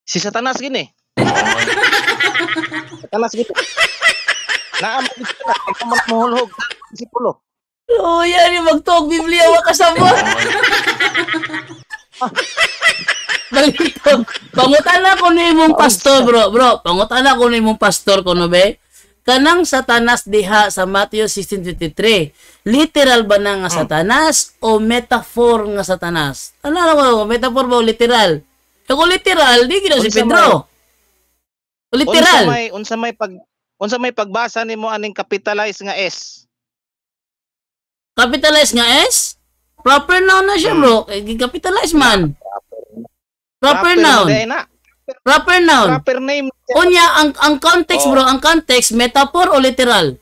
Si Satanas gini. Satanas gini. Naamag ito na mahulhog si Pulo. Oh, yan yung magtuog Biblia wa kasabot. Balitog. Pangutan na ko ni mong pastor, bro. Bro, pangutan na ko ni mong pastor kuno be. kanang Satanas diha sa Matthew 16:23, literal ba na nga Satanas o metaphor nga Satanas? Ano ko, metaphor ba o literal? Kung literal, di gina si Pedro. Literal. Unsa may pagbasa nimo aning capitalize nga S? Capitalize nga S? Proper noun na siya, bro. Capitalize man. Proper noun. Proper noun. Proper name. Unya, ang context, bro, ang context, metaphor o literal?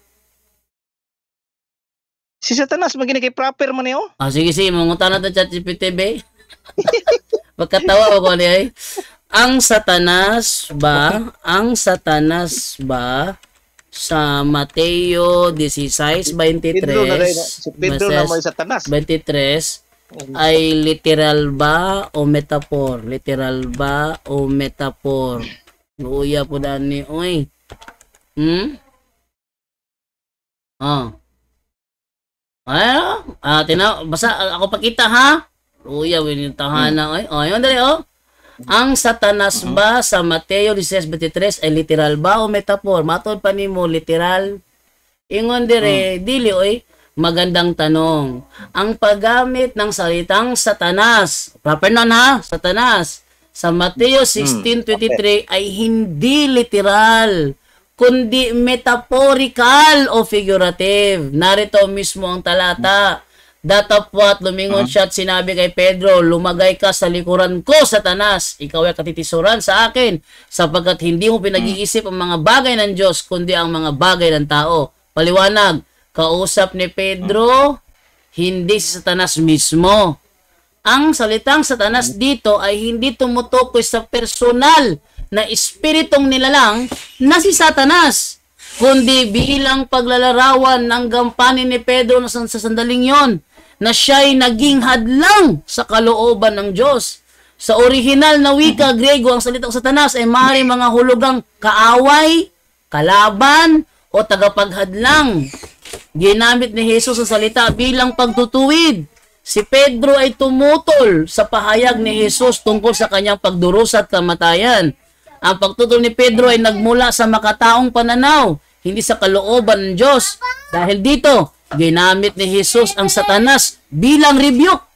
Si Satanas, magiging kay proper man niyo. Sige, mangunta na ito ChatGPT, be. Pagkatawa ko niya, ang Satanas ba sa Mateo 16:23, si Pedro na may Satanas. 23, ay literal ba o metaphor? Literal ba o metaphor? Luya po dani, oy. Basta ako pakita ha. Luya, winitahan na, oy. Yun dali, Ang Satanas ba sa Mateo 16:23 ay literal ba o metaphor? Matod pa nimo literal. Ingon dire, dili oy. Magandang tanong. Ang paggamit ng salitang Satanas, proper noun ha, Satanas, sa Mateo 16:23 ay hindi literal, kundi metaphorical o figurative. Narito mismo ang talata. Datapwat, lumingon siya at sinabi kay Pedro, lumagay ka sa likuran ko, Satanas. Ikaw ay katitisuran sa akin, sapagkat hindi mo pinag-iisip ang mga bagay ng Diyos, kundi ang mga bagay ng tao. Paliwanag, kausap ni Pedro, hindi si Satanas mismo. Ang salitang Satanas dito ay hindi tumutukoy sa personal na espiritong nilalang na si Satanas, kundi bilang paglalarawan ng gampanin ni Pedro sa sandaling yon, na siya'y naging hadlang sa kalooban ng Diyos. Sa orihinal na wika Grego, ang salitang Satanas ay maaaring mga hulugang kaaway, kalaban, o tagapaghadlang. Ginamit ni Jesus ang salita bilang pagtutuwid. Si Pedro ay tumutol sa pahayag ni Jesus tungkol sa kanyang pagdurusa at kamatayan. Ang pagtutol ni Pedro ay nagmula sa makataong pananaw, hindi sa kalooban ng Diyos. Dahil dito, ginamit ni Jesus ang Satanas bilang rebuke.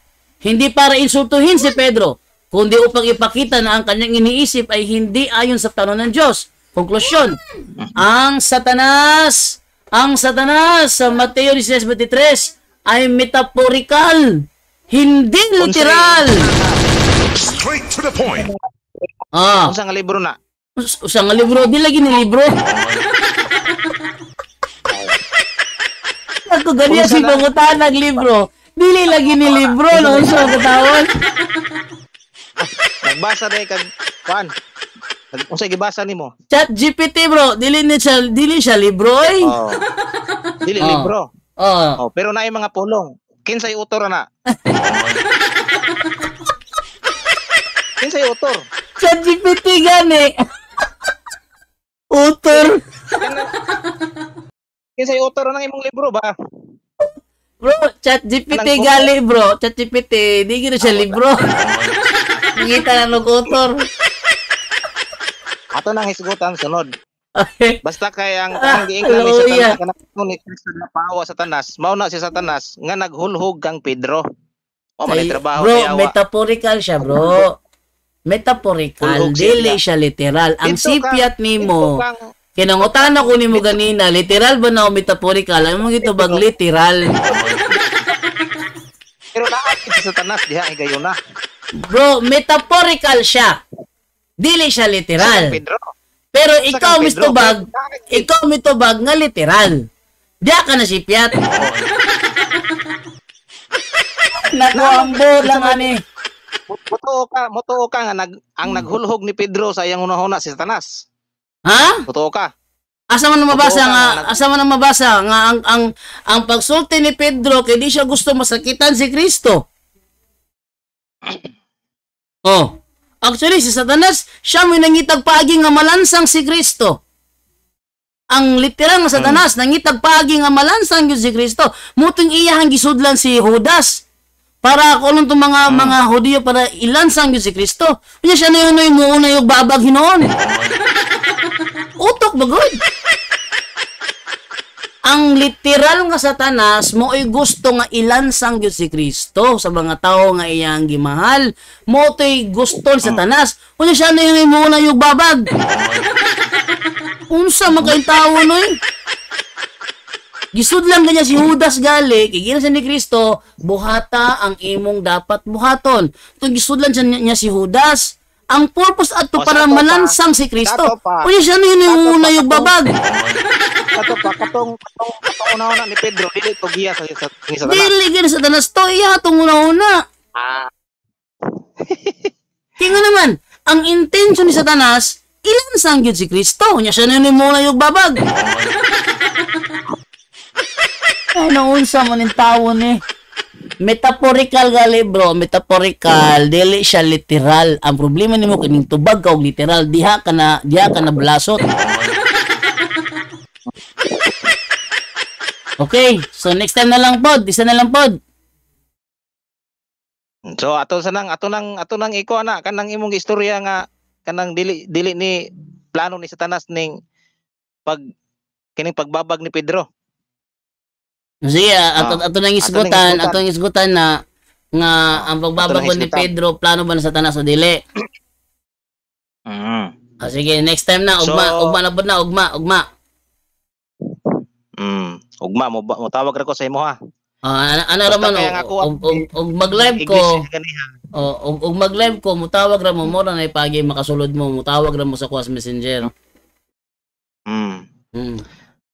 Hindi para insultuhin si Pedro, kundi upang ipakita na ang kanyang iniisip ay hindi ayon sa plano ng Diyos. Konklusyon, ang Satanas sa Mateo 16:23 ay metaphorical, hindi literal. Straight to the point. Usa nga libro na. Usa nga libro, di lagi ni libro. Ako ganyan si pangutan ng libro. Dili lagi ni libro, no sa katawon. Nagbasa day kag kuan. Unsay gibasa nimo? ChatGPT, bro. Dili siya libro eh. Dili libro. Pero naay mga pulong. Kinsay utor na? Kinsay utor? ChatGPT gani. Utor. Kinsay utor ng imong libro ba? Bro, ChatGPT gali, bro. ChatGPT, di gina siya libro. Ngita na nag-utor. Ato nang hisgutan sunod. Okay. Basta kay ang giingnan ni Satanas kanang ni Kristo na pahawa Satanas, mao na si Satanas nga naghulhog kang Pedro. Man trabaho bro, kay awa. Metaphorical siya, bro. Metaphorical, dili siya literal. Ang sipiat nimo, kinangutan ako nimo ganina, literal ba na o metaphorical? Ano mo gito bag literal? Pero naapit si Satanas diha ay gayon na. Bro, metaphorical siya. Dili siya literal. Pero ikaw mitubag nga literal. Diya ka na sipiat. Naku, ang lang ani. Mutuo ka nga ang naghulhog ni Pedro sa iyang hunahuna si Satanas. Ha? Mutuo ka. Asa man mabasa nga ang pagsulti ni Pedro kay di siya gusto masakitan si Kristo. Actually, si Satanas, siya may nangitag paagi nga malansang si Kristo. Ang literal nga Satanas, nangitag paagi nga malansang yun si Kristo. Mutong iyahang gisudlan si Judas. Para kulong itong mga Hudiyo para ilansang yun si Kristo. Kanya siya na yun muuna yung babag hinoon. Utok ba good? ang literal nga Satanas mo'y gusto nga ilansang gyud si Kristo sa mga tao nga iyang gimahal. Mo to'y gusto ni Satanas. Unya siya na yung muna yung babag. Unsa man kay tawo noy? Gisudlan kanya si Judas gali, kigila siya ni Kristo, buhata ang imong dapat buhaton. Kung gisudlan siya niya si Judas, ang purpose ato para malansang si Kristo. Unya siya na yung muna yung babag. Kato pa, katong una-una ni Pedro, dili to giya sa Satanas. Dili gina sa Satanas to, iya itong una-una. Kaya nga naman, ang intention ni Satanas, ilansang yun si Kristo. Unya siya na yung muna yung babag. Ay, naunsa mo ng tao ni. Metaphorical gali bro, metaphorical, dili siya literal. Ang problema nimo kining tubag ka og literal, diha ka na blasot. Okay, so next time na lang pod, isa na lang pod. So ato nang iko ana kanang imong istorya nga kanang dili ni plano ni Satanas ning kining pagbabag ni Pedro. Sige, ato nang isgutan na nga ang pagbabag ni Pedro plano ba ng Satanas o dili? Sige, next time na ugma na ugma. Ugma mo tawag ra ko sa imo ha. Ano raman og mag-live ko. Og mag-live ko mutawag ra mo ra na ipagi makasulod mo, mutawag ra mo sa Kuas Messenger.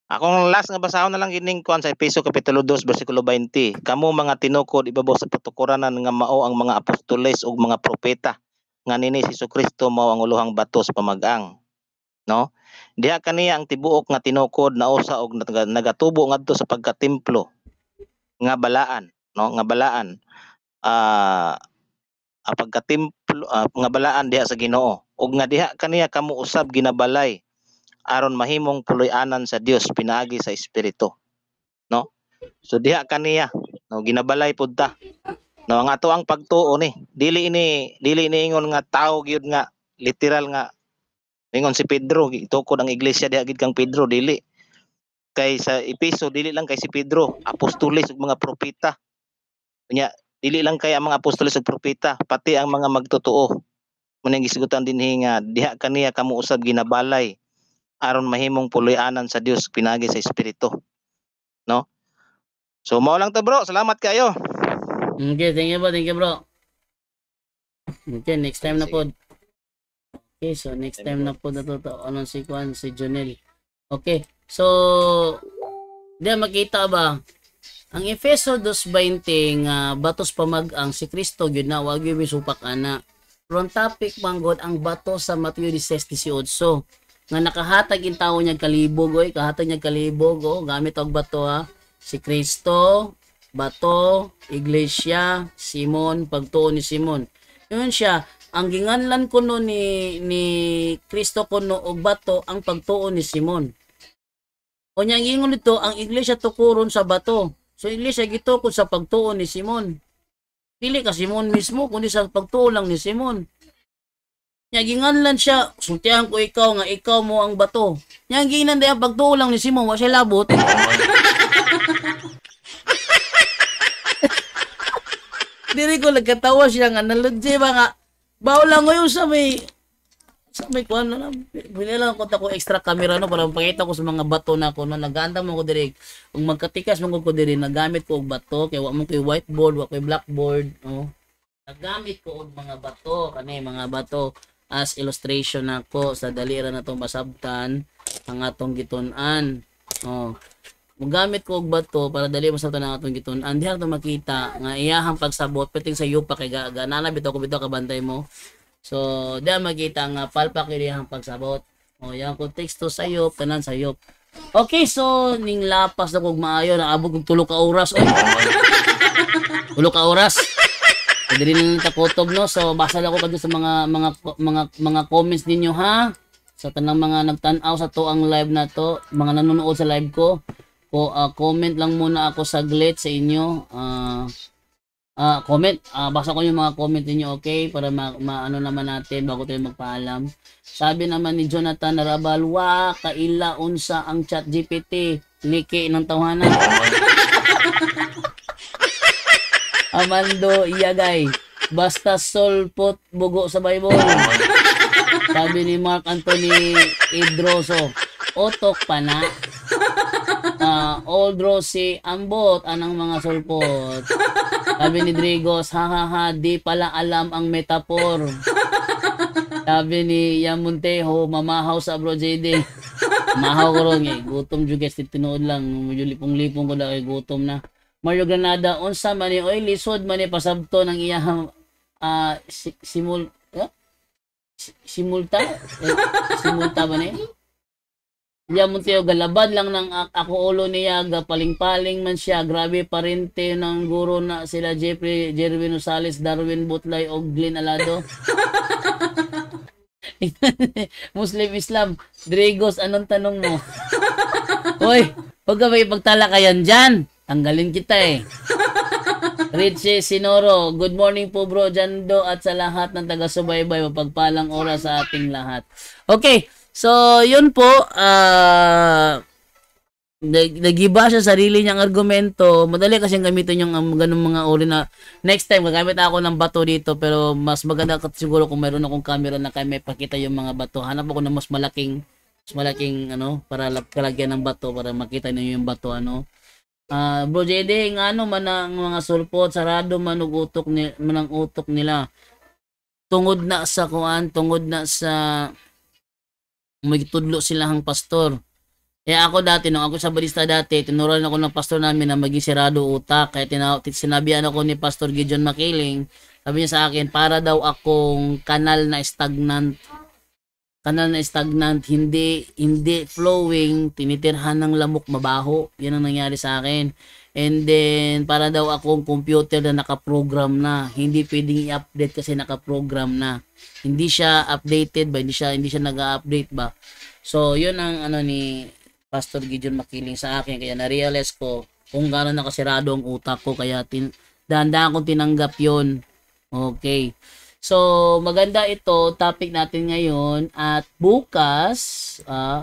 Akong last nga basahon na lang gining kuan sa Efeso kapitulo 2 bersikulo 20. Kamo mga tinukod ibabaw sa patukuranan nga mao ang mga apostoles ug mga propeta nga nini si Jesucristo mao ang ulohang bato sa pamag-ang. No? Diha kaniya ang tibuok nga tinukod na usa og nagatubo ngadto sa pagkatemplo nga balaan, no? Nga balaan. Pagkatemplo nga balaan diha sa Ginoo. Ug nga diha kaniya kamo usab ginabalay aron mahimong puloy-anan sa Dios pinaagi sa Espiritu, no? So diha kaniya, no, ginabalay pud ta. No, ang ato ang pagtuo ni, dili ini ingon nga tao gyud nga literal nga ingon si Pedro, itukod ang iglesia diha gid kang Pedro, dili. Kay sa Efeso dili lang kay si Pedro, apostoles ug mga propeta. Unya, dili lang kay ang mga apostoles ug propeta, pati ang mga magtotoo. Muning gisigutan dinhi nga diha kaniya kamo usab ginabalay aron mahimong puloy-anan sa Dios pinagi sa Espiritu, no? So mao lang to bro, salamat kayo. Okay, thank you bro. Okay, next time na pod. Okay, so next time na pod to anong si Jonel. Okay, so diya makita ba ang Efeso 2:20 nga batos pamag-ang si Kristo gyud na wa gyud misupak ana. Ron topic manggod ang bato sa Mateo 16:18 nga nakahatag in tawo niya kalibog kahatag niya kalibog gamit og bato ha. Si Kristo, bato, iglesia, Simon, pagtuo ni Simon. Yun siya, ang ginganlan kuno ni Kristo kuno og bato ang pagtuo ni Simon. O nya ingon nito ang iglesia tukuron sa bato. So iglesia gitukod sa pagtuo ni Simon. Dili ka Simon mismo kundi sa pagtuo lang ni Simon. Nya ginganlan siya, sultihan ko ikaw nga ikaw mo ang bato. Nya ginan day ang pagtuo lang ni Simon, wa siya labot. Diri ko nagkatawa siya nga naludje ba nga bawo lang ngayon sa may kuan na lang. Binilang ko ta ko extra camera no para makita ko sa mga bato na ko no naganda mo ko diri. Ug magkatikas mo ko diri nagamit ko og bato kay wa mo koy whiteboard, wa koy blackboard, no. Nagamit ko og mga bato kanay mga bato as illustration nako sa dalira na tong basabtan ang atong gitun-an. Magamit ko og bato para dali masabtan ang atong gitun-an. Diha to makita nga iyahang pagsabot peting sa yupa kay ganana bitaw ko bitaw kabantay mo. So diha makita nga palpak iyahang pagsabot. Yang konteksto sayop tanan sayop. Okay, so ning lapas na kog maayo naabot og 3 ka oras. 3 ka oras. Dili na takotob no. So basa lang ko kadto sa mga comments ninyo ha. Sa tanang mga nagtan-aw sa to ang live na to, mga nanonood sa live ko. Comment lang muna ako saglit sa inyo. Comment. Basa ko yung mga comment niyo, okay? Para ano naman natin bago tayo magpaalam. Sabi naman ni Jonathan Narabal, kaila unsa ang ChatGPT, liki ng tawhanan. Amando Iyagay, basta solpot bugo sa Bible. Sabi ni Mark Anthony Idroso, otok pa na. Old Rosie Ambot, anang mga solpot. Sabi ni Drigos, di pala alam ang metaphor. Sabi ni Yamunteho, mamahaw sa bro JD. Mahaw ko ron eh. Gutom juga tinood lang. Medyo lipong-lipong ko lang eh. Gutom na. Mario Granada, unsa man ni oy lisod man ni pasabto ng iyang simulta ba ni? Yamunteho, galabad lang ng ako ulo niya, gapaling-paling man siya. Grabe parente ng guro na sila Jerwin Rosales, Darwin Butlay o Glenn Alado. Muslim Islam Drigos, anong tanong mo? Hoy, huwag ka ba ipagtalakayan dyan, tanggalin kita eh. Richie Sinoro, good morning po bro Jando at sa lahat ng taga-subaybay, mapagpalang oras sa ating lahat. Okay, so yun po, nagiba siya sarili niyang argumento. Madali kasi gamitin yung ganung mga uri na next time gagamit ako ng bato dito, pero mas maganda siguro kung mayroon akong camera na kaya may pakita yung mga bato. Hanap ako ng mas malaking ano para kalagyan ng bato para makita niyo yung bato ano. Bro JD, nga ano man ang mga sulpot sarado man og utok ni manang utok nila. Tungod na sa may tudlo silahang pastor. Kaya ako dati, nung ako sa barista dati, tinuruan ako ng pastor namin na maging sirado utak. Kaya sinabihan ako ni Pastor Gideon Makiling, sabi niya sa akin, para daw akong kanal na stagnant, hindi flowing, tinitirhan ng lamok, mabaho. Yan ang nangyari sa akin. And then, para daw akong computer na nakaprogram na. Hindi pwedeng i-update kasi nakaprogram na. Hindi siya updated ba? Hindi siya nag-update ba? So, yun ang ano ni Pastor Gideon Makiling sa akin. Kaya na-realize ko kung gaano nakasirado ang utak ko. Kaya dahan-dahan kong tinanggap yun. Okay. So, maganda ito. Topic natin ngayon. At bukas,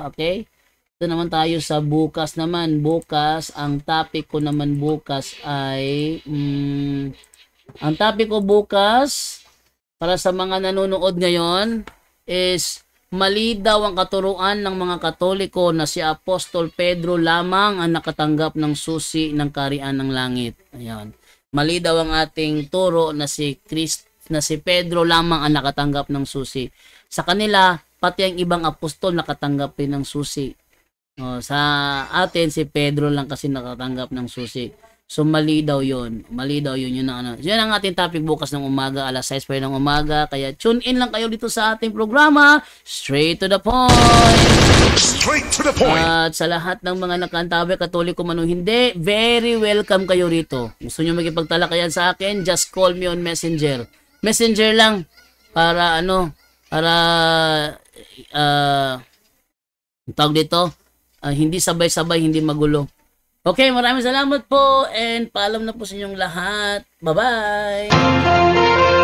okay. Ito naman tayo sa bukas naman. Bukas, ang topic ko naman bukas ay ang topic ko bukas para sa mga nanonood ngayon is mali daw ang katuruan ng mga Katoliko na si Apostol Pedro lamang ang nakatanggap ng susi ng kaharian ng langit. Ayan. Mali daw ang ating turo na si Pedro lamang ang nakatanggap ng susi. Sa kanila, pati ang ibang apostol nakatanggap din ng susi. Sa atin, si Pedro lang kasi nakatanggap ng susi. So, mali daw yun. Yun ang ating topic bukas ng umaga, alas 6 pa ng umaga. Kaya tune in lang kayo dito sa ating programa. Straight to the point. At sa lahat ng mga nakantabi, Katoliko man o hindi, very welcome kayo rito. Gusto nyo magipagtalakayan sa akin, just call me on Messenger. Messenger lang para tawag dito, hindi sabay-sabay, hindi magulo. Okay, maraming salamat po and paalam na po sa inyong lahat. Bye-bye!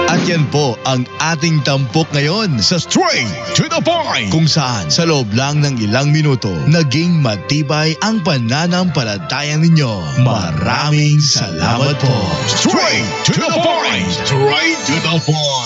At yan po ang ating tampok ngayon sa Straight to the Point, kung saan sa loob lang ng ilang minuto naging matibay ang pananampalataya ninyo. Maraming salamat po. Straight to the Point! Straight to the Point!